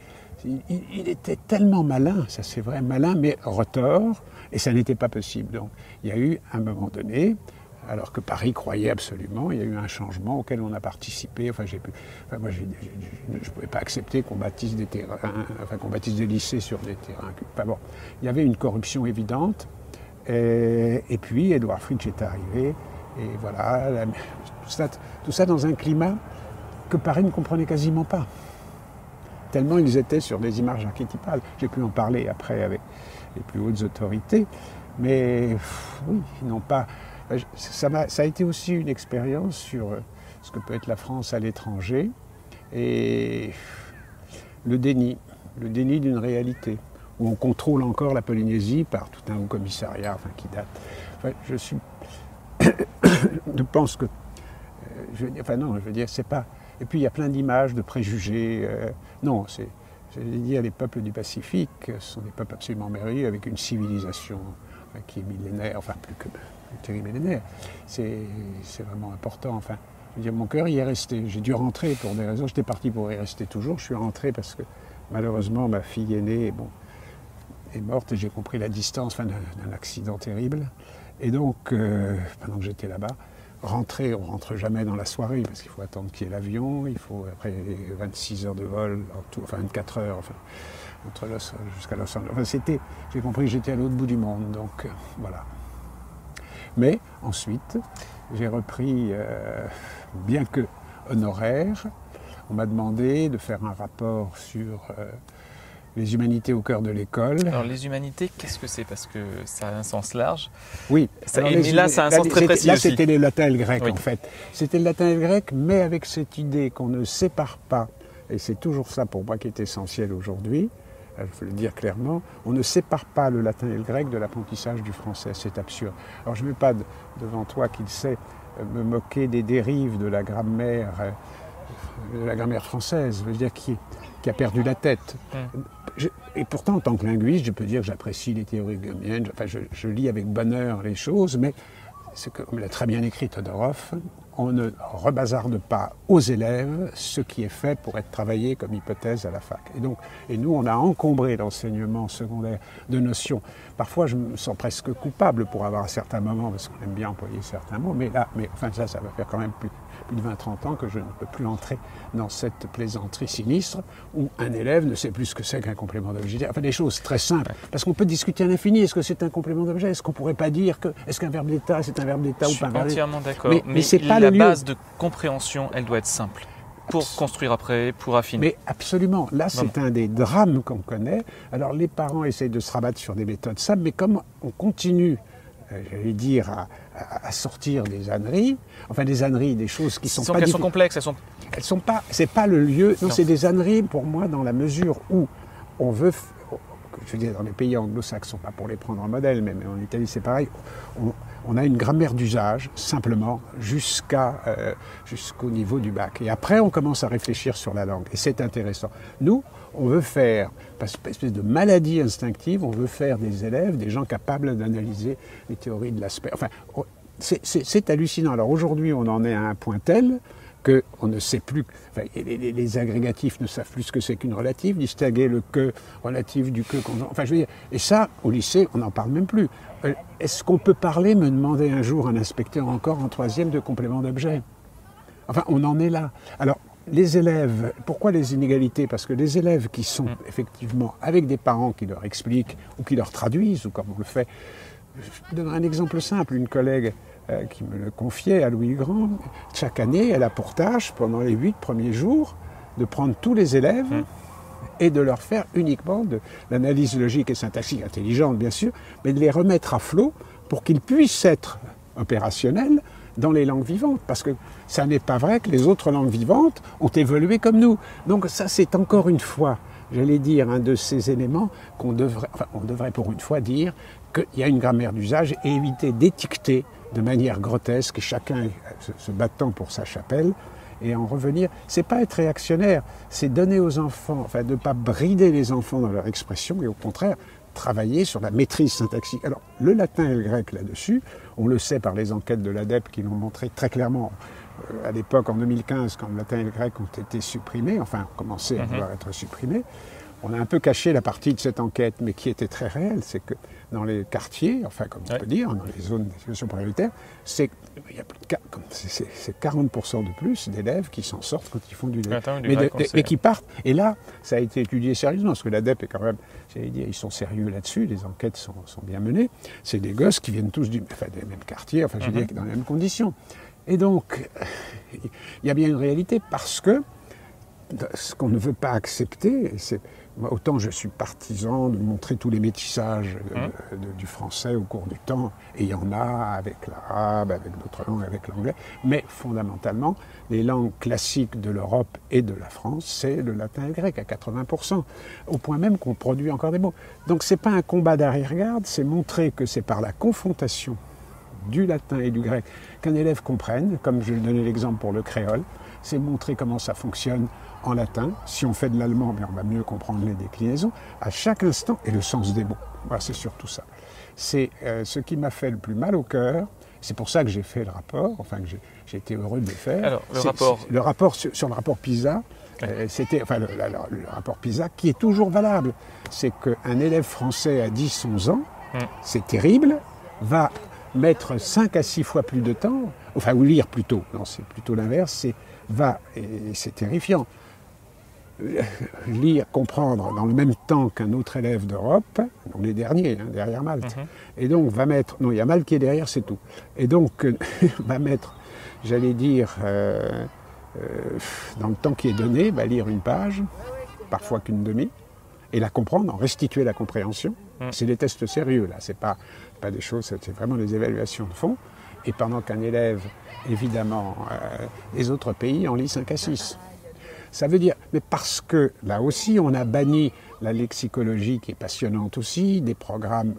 tellement malin, ça c'est vrai, malin, mais retors, et ça n'était pas possible. Donc, il y a eu, à un moment donné, alors que Paris croyait absolument, il y a eu un changement auquel on a participé. Enfin, moi, je ne pouvais pas accepter qu'on bâtisse des terrains, enfin qu'on bâtisse des lycées sur des terrains. Enfin, bon, il y avait une corruption évidente. Et puis, Édouard Fritsch est arrivé. Et voilà, tout ça dans un climat que Paris ne comprenait quasiment pas. Tellement ils étaient sur des images archétypales. J'ai pu en parler après avec les plus hautes autorités. Mais oui, ils n'ont pas... Ça a été aussi une expérience sur ce que peut être la France à l'étranger et le déni d'une réalité, où on contrôle encore la Polynésie par tout un haut commissariat qui date. Enfin, je pense que... je veux dire, c'est pas... Et puis il y a plein d'images, de préjugés. Non, j'ai dit, les peuples du Pacifique, ce sont des peuples absolument merveilleux, avec une civilisation qui est millénaire, enfin plus que... millénaire. C'est vraiment important. Enfin, je veux dire, mon cœur y est resté. J'ai dû rentrer pour des raisons. J'étais parti pour y rester toujours. Je suis rentré parce que malheureusement ma fille aînée est morte et j'ai compris la distance d'un accident terrible. Et donc, pendant que j'étais là-bas, rentrer, on ne rentre jamais dans la soirée parce qu'il faut attendre qu'il y ait l'avion. Il faut après 26 heures de vol, enfin 24 heures. Enfin, jusqu'à Los Angeles. Enfin, j'ai compris que j'étais à l'autre bout du monde. Donc voilà. Mais ensuite, j'ai repris, bien que honoraire, on m'a demandé de faire un rapport sur les humanités au cœur de l'école. Alors les humanités, qu'est-ce que c'est? Parce que ça a un sens large. Oui. Mais là, ça a un sens très précis là, aussi. c'était le latin et le grec, Oui. en fait. C'était le latin et le grec, mais avec cette idée qu'on ne sépare pas, et c'est toujours ça pour moi qui est essentiel aujourd'hui, il faut le dire clairement, on ne sépare pas le latin et le grec de l'apprentissage du français. C'est absurde. Alors je ne vais pas, devant toi qui le sais, me moquer des dérives de la grammaire française, je veux dire, qui a perdu la tête. Et pourtant, en tant que linguiste, je peux dire que j'apprécie les théories gnomiennes, enfin, je lis avec bonheur les choses, mais c'est comme l'a très bien écrit Todorov, on ne rebazarde pas aux élèves ce qui est fait pour être travaillé comme hypothèse à la fac. Et nous, on a encombré l'enseignement secondaire de notions. Parfois, je me sens presque coupable pour avoir à certains moments, parce qu'on aime bien employer certains mots, mais enfin ça va faire quand même plus de 20-30 ans que je ne peux plus entrer dans cette plaisanterie sinistre où un élève ne sait plus ce que c'est qu'un complément d'objet. Enfin, des choses très simples. Parce qu'on peut discuter à l'infini. Est-ce que c'est un complément d'objet? Est-ce qu'on pourrait pas dire que... Est-ce qu'un verbe d'état, c'est un verbe d'état ou pas un verbe d'état? Je suis entièrement d'accord. Mais c'est pas la le lieu. base de compréhension, elle doit être simple. Pour construire après, pour affiner. Mais absolument. Là, c'est un des drames qu'on connaît. Alors, les parents essayent de se rabattre sur des méthodes simples, mais comme on continue, j'allais dire, à sortir des âneries, des choses qui sont pas... Elles sont complexes, elles sont pas... C'est pas le lieu... Non, c'est des âneries, pour moi, dans la mesure où on veut... Je veux dire, dans les pays anglo-saxons, pas pour les prendre en modèle, mais en Italie, c'est pareil. On a une grammaire d'usage, simplement, jusqu'au niveau du bac. Et après, on commence à réfléchir sur la langue. Et c'est intéressant. Nous, on veut faire, par une espèce de maladie instinctive, on veut faire des élèves, des gens capables d'analyser les théories de l'aspect. Enfin, c'est hallucinant. Alors aujourd'hui, on en est à un point tel qu'on ne sait plus, enfin, les agrégatifs ne savent plus ce que c'est qu'une relative, distinguer le que relatif du que, enfin je veux dire, et ça, au lycée, on n'en parle même plus. Est-ce qu'on peut parler, me demander un jour un inspecteur encore en troisième de complément d'objet? Enfin, on en est là. Alors, les élèves, pourquoi les inégalités? Parce que les élèves qui sont effectivement avec des parents qui leur expliquent ou qui leur traduisent, ou comme on le fait, je donnerai un exemple simple, une collègue qui me le confiait à Louis Grand, chaque année, elle a pour tâche, pendant les 8 premiers jours, de prendre tous les élèves et de leur faire uniquement de l'analyse logique et syntaxique intelligente, bien sûr, mais de les remettre à flot pour qu'ils puissent être opérationnels dans les langues vivantes, parce que ça n'est pas vrai que les autres langues vivantes ont évolué comme nous. Donc ça, c'est encore une fois, j'allais dire, un de ces éléments on devrait pour une fois dire qu'il y a une grammaire d'usage et éviter d'étiqueter de manière grotesque, chacun se battant pour sa chapelle, et en revenir. C'est pas être réactionnaire, c'est donner aux enfants, enfin de ne pas brider les enfants dans leur expression, et au contraire, travailler sur la maîtrise syntaxique. Alors, le latin et le grec là-dessus, on le sait par les enquêtes de l'ADEPE qui l'ont montré très clairement à l'époque, en 2015, quand le latin et le grec ont été supprimés, enfin, ont commencé à vouloir être supprimés. On a un peu caché la partie de cette enquête, mais qui était très réelle, c'est que dans les quartiers, enfin comme on peut dire, dans les zones d'éducation prioritaire, c'est 40% de plus d'élèves qui s'en sortent quand ils font du mais qui partent. Et là, ça a été étudié sérieusement, parce que l'ADEPE est quand même, j'allais dire, ils sont sérieux là-dessus, les enquêtes sont bien menées. C'est des gosses qui viennent tous des mêmes quartiers, enfin je veux dire, dans les mêmes conditions. Et donc, il y a bien une réalité, parce que ce qu'on ne veut pas accepter, c'est... Moi, autant je suis partisan de montrer tous les métissages du français au cours du temps, et il y en a avec l'arabe, avec d'autres langues, avec l'anglais, mais fondamentalement, les langues classiques de l'Europe et de la France, c'est le latin et le grec à 80%, au point même qu'on produit encore des mots. Donc c'est pas un combat d'arrière-garde, c'est montrer que c'est par la confrontation du latin et du grec qu'un élève comprenne, comme je donnais l'exemple pour le créole, c'est montrer comment ça fonctionne en latin. Si on fait de l'allemand, on va mieux comprendre les déclinaisons à chaque instant et le sens des mots. Voilà, c'est surtout ça. C'est ce qui m'a fait le plus mal au cœur. C'est pour ça que j'ai fait le rapport, enfin que j'ai été heureux de le faire. Alors, le rapport sur le rapport PISA, c'était le rapport PISA qui est toujours valable. C'est qu'un élève français à 10-11 ans, c'est terrible, va mettre 5 à 6 fois plus de temps, ou lire plutôt, non, c'est plutôt l'inverse, et c'est terrifiant, lire, comprendre dans le même temps qu'un autre élève d'Europe, on est dernier, hein, derrière Malte, et donc va mettre, non il y a Malte qui est derrière, c'est tout, et donc va mettre, j'allais dire, dans le temps qui est donné, va lire une page, parfois qu'une demi, et la comprendre, en restituer la compréhension. C'est des tests sérieux là, c'est pas des choses, c'est vraiment des évaluations de fond, et pendant qu'un élève, évidemment, les autres pays en lit 5 à 6. Ça veut dire, mais parce que là aussi on a banni la lexicologie qui est passionnante aussi, des programmes,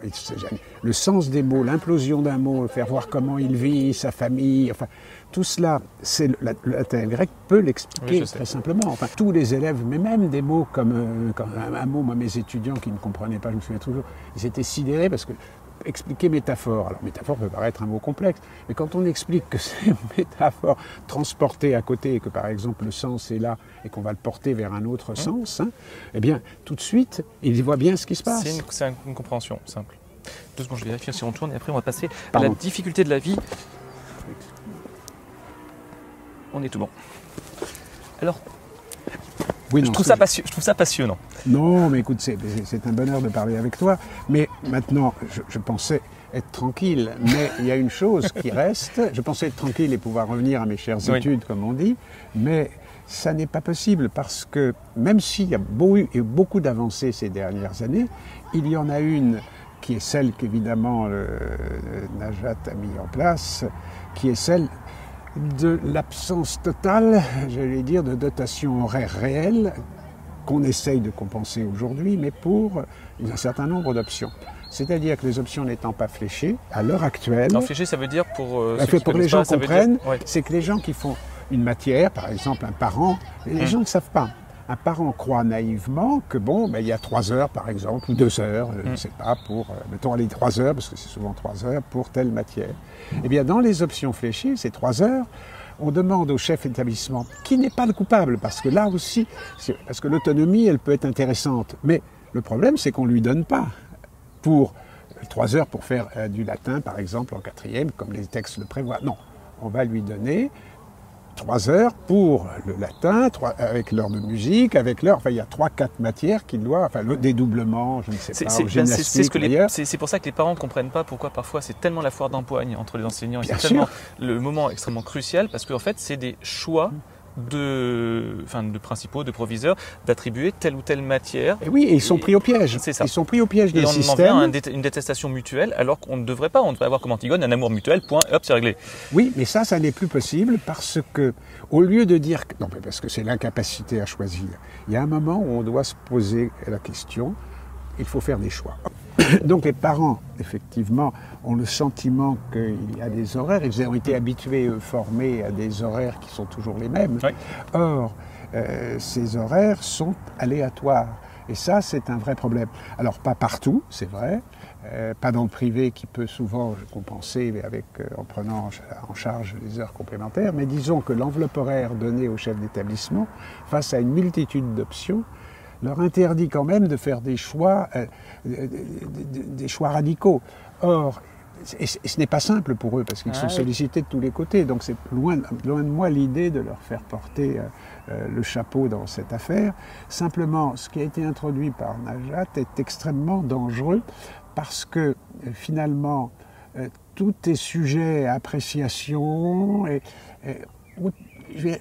le sens des mots, l'implosion d'un mot, faire voir comment il vit, sa famille, enfin tout cela, le latin et le grec peut l'expliquer très simplement. Enfin tous les élèves, mais même des mots comme un mot, moi mes étudiants qui ne comprenaient pas, je me souviens toujours, ils étaient sidérés parce que expliquer métaphore. Alors métaphore peut paraître un mot complexe, mais quand on explique que c'est une métaphore transportée à côté et que par exemple le sens est là et qu'on va le porter vers un autre sens, hein, eh bien tout de suite, il voit bien ce qui se passe. C'est une compréhension simple. 2 secondes, je vais vérifier si on tourne et après on va passer à la difficulté de la vie. On est tout bon. Alors, oui, non, je trouve ça passionnant. Non, mais écoute, c'est un bonheur de parler avec toi. Mais maintenant, je pensais être tranquille. Mais il y a une chose qui reste. Je pensais être tranquille et pouvoir revenir à mes chères études, comme on dit. Mais ça n'est pas possible parce que même s'il y a eu beaucoup d'avancées ces dernières années, il y en a une qui est celle qu'évidemment Najat a mis en place, qui est celle de l'absence totale, j'allais dire, de dotation horaire réelle qu'on essaye de compenser aujourd'hui, mais pour un certain nombre d'options. C'est-à-dire que les options n'étant pas fléchées, à l'heure actuelle... Non, fléché, ça veut dire pour que les gens comprennent, c'est que les gens qui font une matière, par exemple un parent, les gens ne savent pas. Un parent croit naïvement que bon, il y a 3 heures par exemple, ou 2 heures, je ne sais pas, pour, mettons allez 3 heures, parce que c'est souvent 3 heures pour telle matière. Eh bien dans les options fléchées, ces 3 heures, on demande au chef d'établissement, qui n'est pas le coupable, parce que là aussi, parce que l'autonomie, elle peut être intéressante, mais le problème c'est qu'on ne lui donne pas pour 3 heures pour faire du latin par exemple en 4e, comme les textes le prévoient. Non, on va lui donner 3 heures pour le latin, avec l'heure de musique, avec l'heure... Enfin, il y a 3-4 matières qu'il doit... Enfin, le dédoublement, je ne sais pas, au gymnastique, c'est pour ça que les parents ne comprennent pas pourquoi parfois c'est tellement la foire d'empoigne entre les enseignants. C'est tellement le moment extrêmement crucial parce qu'en fait, c'est des choix de principaux, de proviseurs, d'attribuer telle ou telle matière. Et oui, et ils sont pris au piège. C'est ça. Ils sont pris au piège du système. Et on en vient à une détestation mutuelle, alors qu'on ne devrait pas. On devrait avoir comme Antigone un amour mutuel, point, hop, c'est réglé. Oui, mais ça n'est plus possible parce que, au lieu de dire... Non, parce que c'est l'incapacité à choisir. Il y a un moment où on doit se poser la question, il faut faire des choix. Donc les parents, effectivement, ont le sentiment qu'il y a des horaires. Ils ont été habitués, formés à des horaires qui sont toujours les mêmes. Oui. Or, ces horaires sont aléatoires. Et ça, c'est un vrai problème. Alors, pas partout, c'est vrai. Pas dans le privé qui peut souvent compenser en prenant en charge les heures complémentaires. Mais disons que l'enveloppe horaire donnée au chef d'établissement, face à une multitude d'options, leur interdit quand même de faire des choix radicaux. Or, et ce n'est pas simple pour eux, parce qu'ils sont sollicités de tous les côtés, donc c'est loin de moi l'idée de leur faire porter le chapeau dans cette affaire. Simplement, ce qui a été introduit par Najat est extrêmement dangereux, parce que finalement, tout est sujet à appréciation, et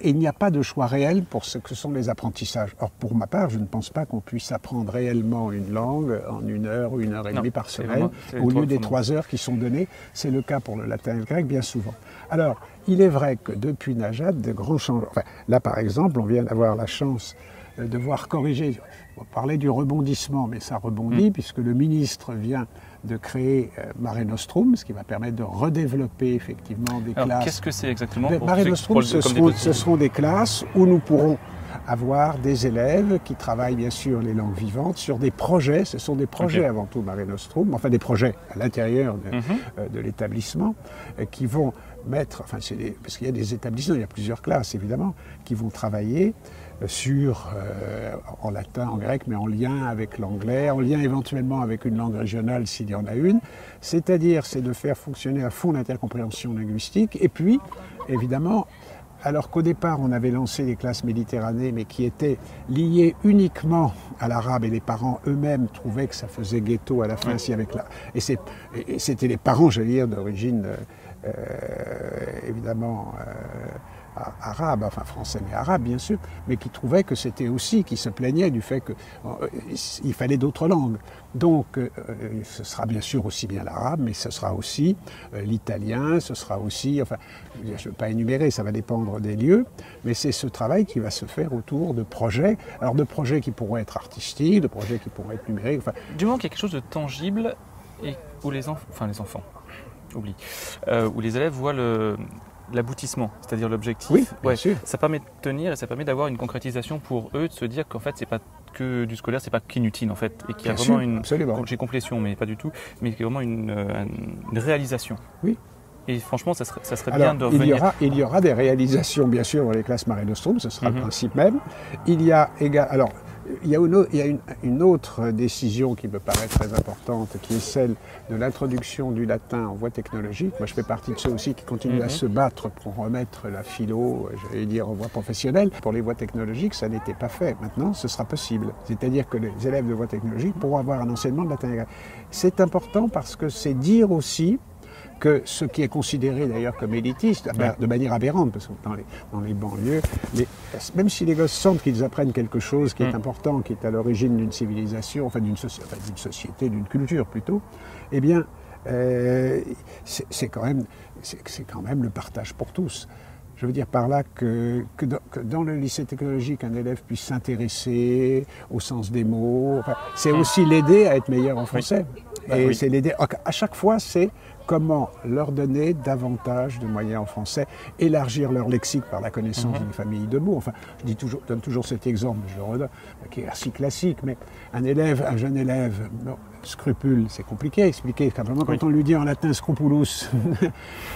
il n'y a pas de choix réel pour ce que sont les apprentissages. Or, pour ma part, je ne pense pas qu'on puisse apprendre réellement une langue en 1 heure ou 1 heure et demie par semaine, au lieu des 3 heures qui sont données. C'est le cas pour le latin et le grec, bien souvent. Alors, il est vrai que depuis Najat, de grands changements... Enfin, là, par exemple, on vient d'avoir la chance de voir corriger... On parlait du rebondissement, mais ça rebondit, puisque le ministre vient de créer Mare Nostrum, ce qui va permettre de redévelopper effectivement des classes. Qu'est-ce que c'est exactement Mare Nostrum, ce seront des classes où nous pourrons avoir des élèves qui travaillent bien sûr les langues vivantes sur des projets, ce sont des projets avant tout Mare Nostrum, enfin des projets à l'intérieur de l'établissement qui vont mettre, parce qu'il y a des établissements, il y a plusieurs classes évidemment, qui vont travailler en latin, en grec, mais en lien avec l'anglais, en lien éventuellement avec une langue régionale s'il y en a une. C'est-à-dire, c'est de faire fonctionner à fond l'intercompréhension linguistique et puis, évidemment, Alors qu'au départ, on avait lancé les classes Méditerranée, mais qui étaient liées uniquement à l'arabe, et les parents eux-mêmes trouvaient que ça faisait ghetto à la fin, si avec la... Et c'était les parents, j'allais dire, d'origine évidemment arabe, enfin français mais arabe bien sûr, mais qui trouvaient que c'était aussi, qui se plaignaient du fait qu'il fallait d'autres langues. Donc ce sera bien sûr aussi bien l'arabe, mais ce sera aussi l'italien, ce sera aussi, enfin je ne veux pas énumérer, ça va dépendre des lieux, mais c'est ce travail qui va se faire autour de projets, alors de projets qui pourront être artistiques, de projets qui pourront être numériques. Enfin, du moment qu'il y a quelque chose de tangible et où les enfants, oublie, où les élèves voient l'aboutissement, c'est-à-dire l'objectif. Oui, bien sûr. Ça permet de tenir et ça permet d'avoir une concrétisation pour eux, de se dire qu'en fait c'est pas que du scolaire, c'est pas qu'inutile en fait, et qu'il y a vraiment une complétion, mais pas du tout, mais qu'il y a vraiment une réalisation. Oui. Et franchement, ça serait Alors, bien de revenir. Il y aura des réalisations, bien sûr, dans les classes Mare Nostrum, ce sera le principe même. Il y a une autre décision qui me paraît très importante, qui est celle de l'introduction du latin en voie technologique. Moi, je fais partie de ceux aussi qui continuent à se battre pour remettre la philo, j'allais dire, en voie professionnelle. Pour les voies technologiques, ça n'était pas fait. Maintenant, ce sera possible. C'est-à-dire que les élèves de voie technologique pourront avoir un enseignement de latin et grec. C'est important parce que c'est dire aussi que ce qui est considéré d'ailleurs comme élitiste, de manière aberrante, parce que dans les banlieues, même si les gosses sentent qu'ils apprennent quelque chose qui est important, qui est à l'origine d'une civilisation, enfin d'une société, d'une culture plutôt, eh bien, c'est quand même le partage pour tous. Je veux dire par là que dans le lycée technologique, un élève puisse s'intéresser au sens des mots, enfin, c'est aussi l'aider à être meilleur en français. Et c'est l'aider. À chaque fois, c'est comment leur donner davantage de moyens en français, élargir leur lexique par la connaissance d'une famille de mots. Enfin, je donne toujours cet exemple, je le redonne, qui est assez classique, mais un jeune élève, scrupule, c'est compliqué à expliquer. Simplement, quand on lui dit en latin scrupulus,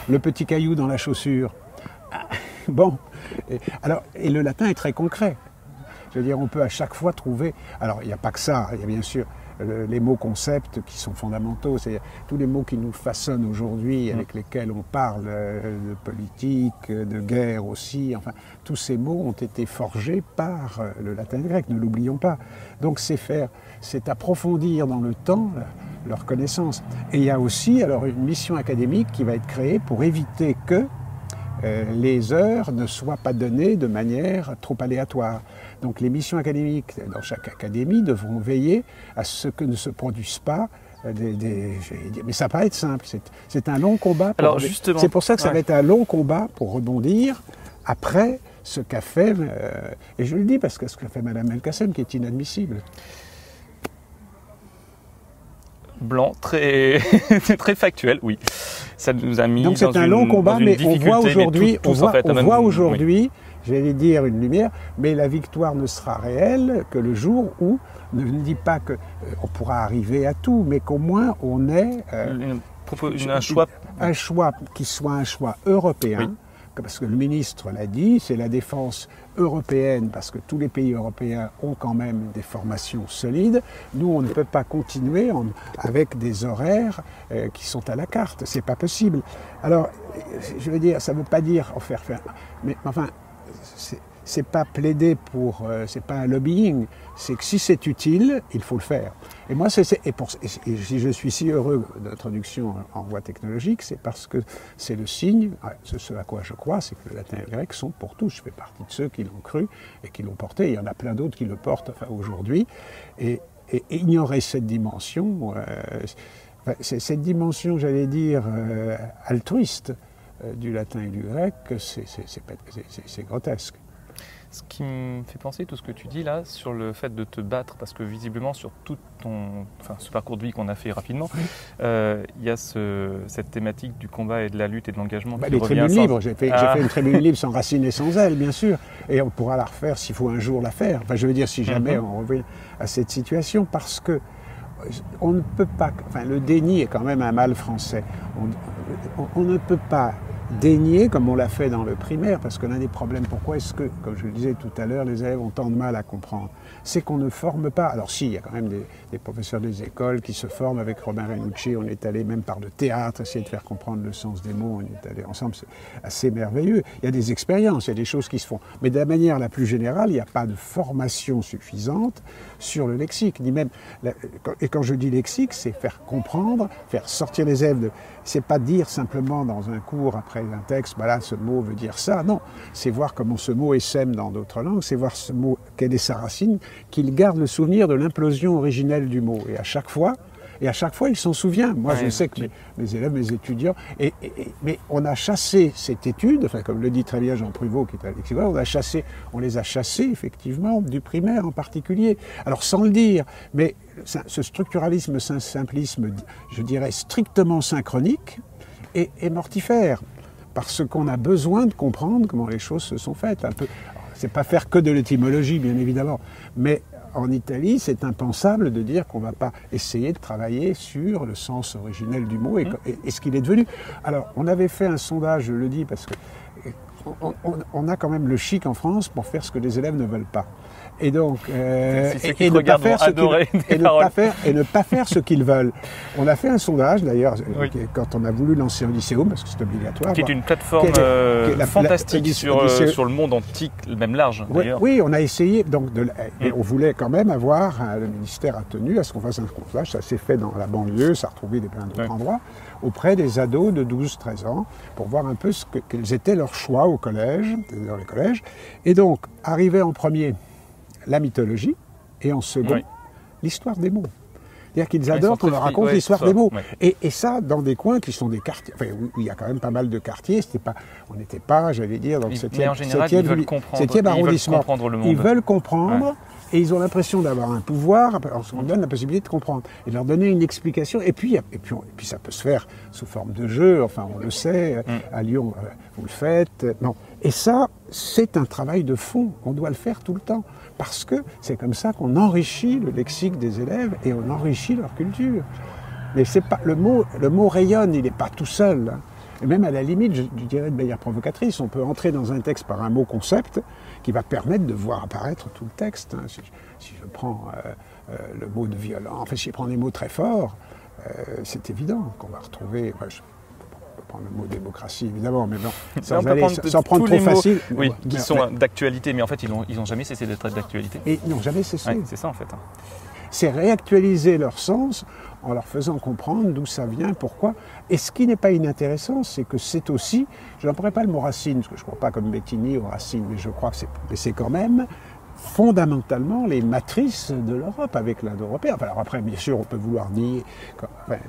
le petit caillou dans la chaussure, bon, et le latin est très concret. Je veux dire, on peut à chaque fois trouver... Alors, il n'y a pas que ça, il y a bien sûr les mots concepts qui sont fondamentaux, c'est tous les mots qui nous façonnent aujourd'hui, avec lesquels on parle de politique, de guerre aussi, enfin, tous ces mots ont été forgés par le latin et le grec, ne l'oublions pas. Donc c'est approfondir dans le temps leur connaissance. Et il y a aussi alors une mission académique qui va être créée pour éviter que les heures ne soient pas données de manière trop aléatoire. Donc les missions académiques dans chaque académie devront veiller à ce que ne se produisent pas mais ça va pas être simple, c'est un long combat. C'est pour ça que ça va être un long combat pour rebondir après ce qu'a fait, et je le dis parce que ce qu'a fait Mme Belkacem qui est inadmissible. Blanc, très factuel, oui. Ça nous a mis. Donc c'est un long combat, mais on voit aujourd'hui, j'allais dire une lumière, mais la victoire ne sera réelle que le jour où, ne dis pas qu'on pourra arriver à tout, mais qu'au moins on ait un choix qui soit un choix européen. Oui. Parce que le ministre l'a dit, c'est la défense européenne, parce que tous les pays européens ont quand même des formations solides. Nous, on ne peut pas continuer avec des horaires qui sont à la carte. C'est pas possible. Alors, je veux dire, ça ne veut pas dire en faire, mais enfin, c'est pas plaider pour, c'est pas un lobbying. C'est que si c'est utile, il faut le faire. Et moi, si je suis si heureux d'introduction en voie technologique, c'est parce que c'est le signe, ce à quoi je crois, c'est que le latin et le grec sont pour tous. Je fais partie de ceux qui l'ont cru et qui l'ont porté. Il y en a plein d'autres qui le portent aujourd'hui. Et ignorer cette dimension, cette dimension, j'allais dire, altruiste du latin et du grec, c'est grotesque. Ce qui me fait penser tout ce que tu dis là sur le fait de te battre, parce que visiblement sur tout ce parcours de vie qu'on a fait rapidement, il y a cette thématique du combat et de la lutte et de l'engagement qui les revient. Tribunes libres, j'ai fait une tribune libre sans Racine et sans elle, bien sûr, et on pourra la refaire s'il faut un jour la faire. Enfin, je veux dire, si jamais on revient à cette situation, parce que on ne peut pas. Enfin, le déni est quand même un mal français. On ne peut pas dénier comme on l'a fait dans le primaire, parce que l'un des problèmes, pourquoi est-ce que, comme je le disais tout à l'heure, les élèves ont tant de mal à comprendre? C'est qu'on ne forme pas. Alors si, il y a quand même des professeurs des écoles qui se forment avec Robin Renucci, on est allé même par le théâtre, essayer de faire comprendre le sens des mots, on est allé ensemble, c'est assez merveilleux. Il y a des expériences, il y a des choses qui se font. Mais de la manière la plus générale, il n'y a pas de formation suffisante sur le lexique, ni même... Et quand je dis lexique, c'est faire comprendre, faire sortir les élèves de... C'est pas dire simplement dans un cours, après un texte, voilà, ce mot veut dire ça. Non, c'est voir comment ce mot essaime dans d'autres langues, c'est voir ce mot, quelle est sa racine, qu'il garde le souvenir de l'implosion originelle du mot. Et à chaque fois, il s'en souvient. Moi, je sais que mes élèves, mes étudiants... mais on a chassé cette étude, enfin, comme le dit très bien Jean Pruvot, qui est un lexicographe, on les a chassés, effectivement, du primaire en particulier. Alors, sans le dire, mais ce structuralisme, ce simplisme, je dirais, strictement synchronique, est mortifère. Parce qu'on a besoin de comprendre comment les choses se sont faites. Un peu, c'est pas faire que de l'étymologie, bien évidemment, mais en Italie, c'est impensable de dire qu'on ne va pas essayer de travailler sur le sens originel du mot et ce qu'il est devenu. Alors, on avait fait un sondage, je le dis, parce que on a quand même le chic en France pour faire ce que les élèves ne veulent pas. Et donc, et ne pas faire ce qu'ils veulent. On a fait un sondage, d'ailleurs, quand on a voulu lancer un lycéum, parce que c'est obligatoire. Qui est une plateforme fantastique sur le monde antique, même large, d'ailleurs. Oui, on a essayé, donc, et on voulait quand même avoir, le ministère a tenu à ce qu'on fasse un sondage, ça s'est fait dans la banlieue, ça a retrouvé plein d'autres endroits, auprès des ados de 12-13 ans, pour voir un peu quels étaient leurs choix au collège, dans les collèges. Et donc, arrivé en premier, la mythologie, et en second, l'histoire des mots. C'est-à-dire qu'ils adorent qu'on leur raconte l'histoire des mots. Ouais. Et ça, dans des coins qui sont des quartiers, enfin, où il y a quand même pas mal de quartiers, on n'était pas, j'allais dire, dans le 7e arrondissement. Ils veulent comprendre, et ils ont l'impression d'avoir un pouvoir, alors on donne la possibilité de comprendre, et de leur donner une explication, et puis ça peut se faire sous forme de jeu, enfin on le sait, à Lyon, vous le faites. Non. Et ça, c'est un travail de fond, on doit le faire tout le temps. Parce que c'est comme ça qu'on enrichit le lexique des élèves et on enrichit leur culture. Mais c'est pas, le mot rayonne, il n'est pas tout seul. Hein. Et même à la limite, je dirais de manière provocatrice, on peut entrer dans un texte par un mot concept qui va permettre de voir apparaître tout le texte. Hein. Si je prends le mot de violence, enfin si je prends des mots très forts, c'est évident qu'on va retrouver... prendre le mot démocratie, évidemment, mais bon, sans prendre trop facile. Oui, qui sont d'actualité, mais en fait, ils n'ont jamais cessé d'être d'actualité. Et ils n'ont jamais cessé. Ouais, c'est ça, en fait. C'est réactualiser leur sens en leur faisant comprendre d'où ça vient, pourquoi. Et ce qui n'est pas inintéressant, c'est que c'est aussi, je n'emploierai pas le mot racine, parce que je ne crois pas comme Bettini aux racines, mais je crois que c'est quand même fondamentalement les matrices de l'Europe avec l'Indo-européen. Enfin, alors après, bien sûr, on peut vouloir nier,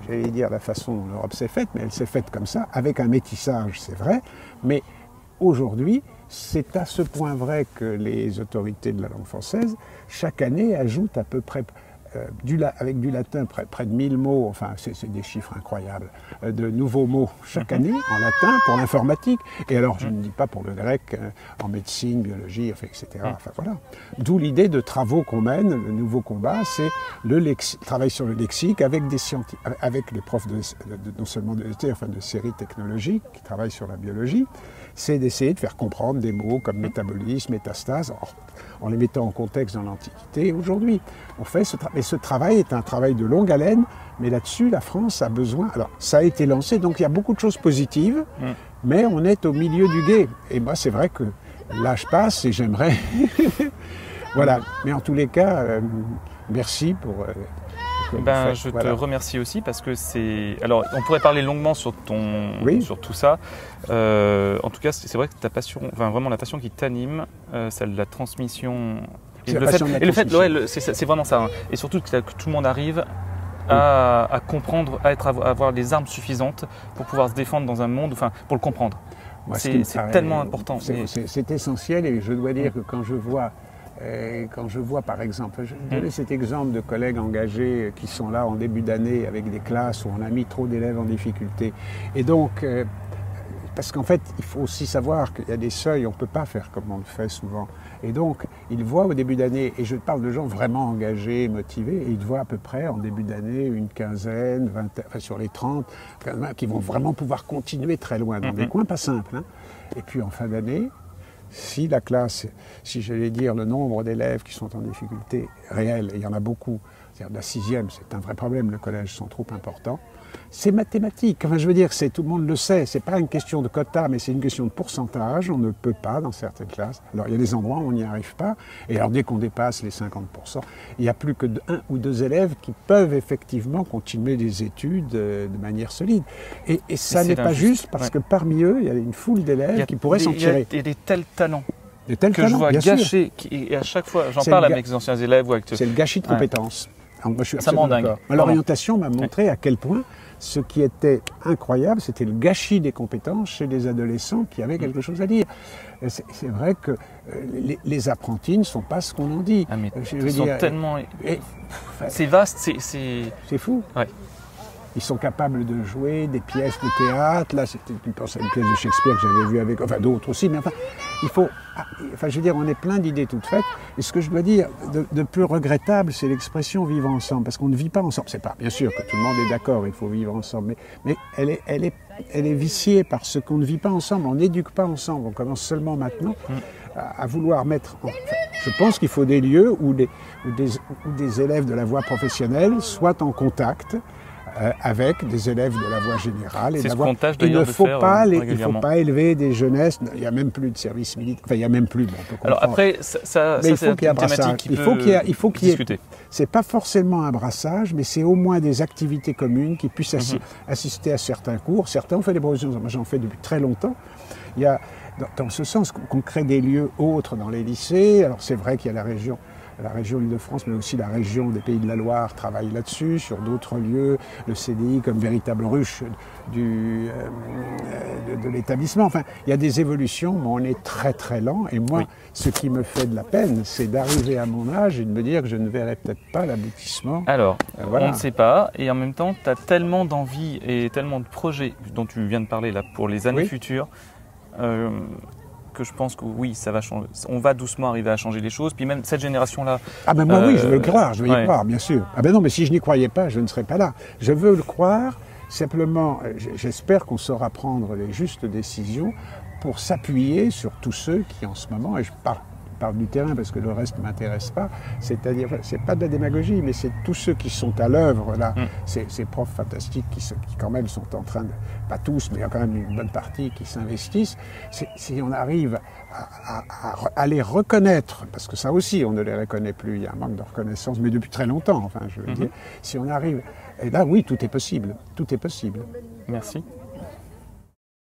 j'allais dire la façon dont l'Europe s'est faite, mais elle s'est faite comme ça, avec un métissage, c'est vrai, mais aujourd'hui, c'est à ce point vrai que les autorités de la langue française, chaque année, ajoutent à peu près, avec du latin, près de 1000 mots, enfin, c'est des chiffres incroyables, de nouveaux mots chaque année en latin pour l'informatique. Et alors, je ne dis pas pour le grec, en médecine, biologie, enfin, etc. Enfin, voilà. D'où l'idée de travaux qu'on mène, le nouveau combat, c'est le travail sur le lexique avec des scientifiques, avec les profs non seulement de enfin, de séries technologiques qui travaillent sur la biologie, c'est d'essayer de faire comprendre des mots comme métabolisme, métastase, en les mettant en contexte dans l'Antiquité et aujourd'hui. On fait ce travail. Et ce travail est un travail de longue haleine, mais là-dessus, la France a besoin... Alors, ça a été lancé, donc il y a beaucoup de choses positives, mais on est au milieu du gué. Et moi, c'est vrai que l'âge passe et j'aimerais... Voilà. Mais en tous les cas, merci pour... je te remercie aussi parce que c'est... Alors, on pourrait parler longuement sur tout ça. En tout cas, c'est vrai que ta passion, enfin vraiment la passion qui t'anime, celle de la transmission. Et c'est vraiment ça. Hein. Et surtout que tout le monde arrive à comprendre, à avoir les armes suffisantes pour pouvoir se défendre dans un monde, enfin pour le comprendre. C'est tellement important. C'est essentiel et je dois dire que quand je vois par exemple, je donnais cet exemple de collègues engagés qui sont là en début d'année avec des classes où on a mis trop d'élèves en difficulté. Et donc, parce qu'en fait, il faut aussi savoir qu'il y a des seuils, on ne peut pas faire comme on le fait souvent. Et donc, ils voient au début d'année, et je parle de gens vraiment engagés, motivés, et ils voient à peu près en début d'année une quinzaine, enfin sur les 30, qui vont vraiment pouvoir continuer très loin, dans des coins pas simples. Hein. Et puis en fin d'année, si la classe, si j'allais dire le nombre d'élèves qui sont en difficulté réelle, et il y en a beaucoup, c'est-à-dire de la 6e, c'est un vrai problème, le collège sont trop importants, c'est mathématique. Enfin, je veux dire, tout le monde le sait, c'est pas une question de quota, mais c'est une question de pourcentage. On ne peut pas dans certaines classes. Alors, il y a des endroits où on n'y arrive pas, et alors dès qu'on dépasse les 50%, il n'y a plus que 1 ou 2 élèves qui peuvent effectivement continuer des études de manière solide. Et ça n'est pas juste, parce que parmi eux, il y a une foule d'élèves qui pourraient s'en tirer. Il y a des tels talents. Des tels que talents, je vois bien gâchés, et à chaque fois, j'en parle avec mes anciens élèves. C'est le gâchis de compétences. Alors, moi, je suis ça me rend dingue. L'orientation m'a montré à quel point ce qui était incroyable, c'était le gâchis des compétences chez les adolescents qui avaient quelque chose à dire. C'est vrai que les apprentis ne sont pas ce qu'on en dit. Ah, mais ils sont tellement... c'est vaste, c'est fou. Ouais. Ils sont capables de jouer des pièces de théâtre. Là, c'était une pièce de Shakespeare que j'avais vue avec, enfin d'autres aussi. Mais enfin, il faut, enfin, je veux dire, on est plein d'idées toutes faites. Et ce que je dois dire de plus regrettable, c'est l'expression vivre ensemble, parce qu'on ne vit pas ensemble. C'est pas, bien sûr, que tout le monde est d'accord, il faut vivre ensemble, mais elle est viciée par ce qu'on ne vit pas ensemble. On n'éduque pas ensemble. On commence seulement maintenant à vouloir mettre. Enfin, je pense qu'il faut des lieux où des élèves de la voie professionnelle soient en contact avec des élèves de la voie générale. C'est ce qu'on tâche d'ailleurs de faire régulièrement. Il ne faut pas élever des jeunesses. Il n'y a même plus de service militaire. Enfin, il n'y a même plus. Bon, on peut comprendre. Alors après, ça c'est une thématique qui peut discuter. C'est pas forcément un brassage, mais c'est au moins des activités communes qui puissent assister à certains cours. Certains ont fait des propositions. Moi, j'en fais depuis très longtemps. Il y a, dans ce sens, qu'on crée des lieux autres dans les lycées. Alors, c'est vrai qu'il y a la région Île-de-France, mais aussi la région des Pays de la Loire travaille là-dessus, sur d'autres lieux, le CDI comme véritable ruche de l'établissement. Enfin, il y a des évolutions, mais on est très très lent. Et moi, ce qui me fait de la peine, c'est d'arriver à mon âge et de me dire que je ne verrai peut-être pas l'aboutissement. Alors, on ne sait pas, et en même temps, tu as tellement d'envie et tellement de projets dont tu viens de parler là pour les années futures. Que je pense que oui, ça va changer. On va doucement arriver à changer les choses. Puis même cette génération-là... Ah ben moi oui, je veux le croire, je veux y croire, bien sûr. Ah ben non, mais si je n'y croyais pas, je ne serais pas là. Je veux le croire, simplement, j'espère qu'on saura prendre les justes décisions pour s'appuyer sur tous ceux qui en ce moment, et je parle du terrain parce que le reste ne m'intéresse pas, c'est-à-dire, c'est pas de la démagogie, mais c'est tous ceux qui sont à l'œuvre là, ces profs fantastiques qui quand même sont en train de, pas tous, mais il y a quand même une bonne partie qui s'investissent, si on arrive à les reconnaître, parce que ça aussi on ne les reconnaît plus, il y a un manque de reconnaissance, mais depuis très longtemps, enfin je veux dire, si on arrive, et là oui, tout est possible, tout est possible. Merci.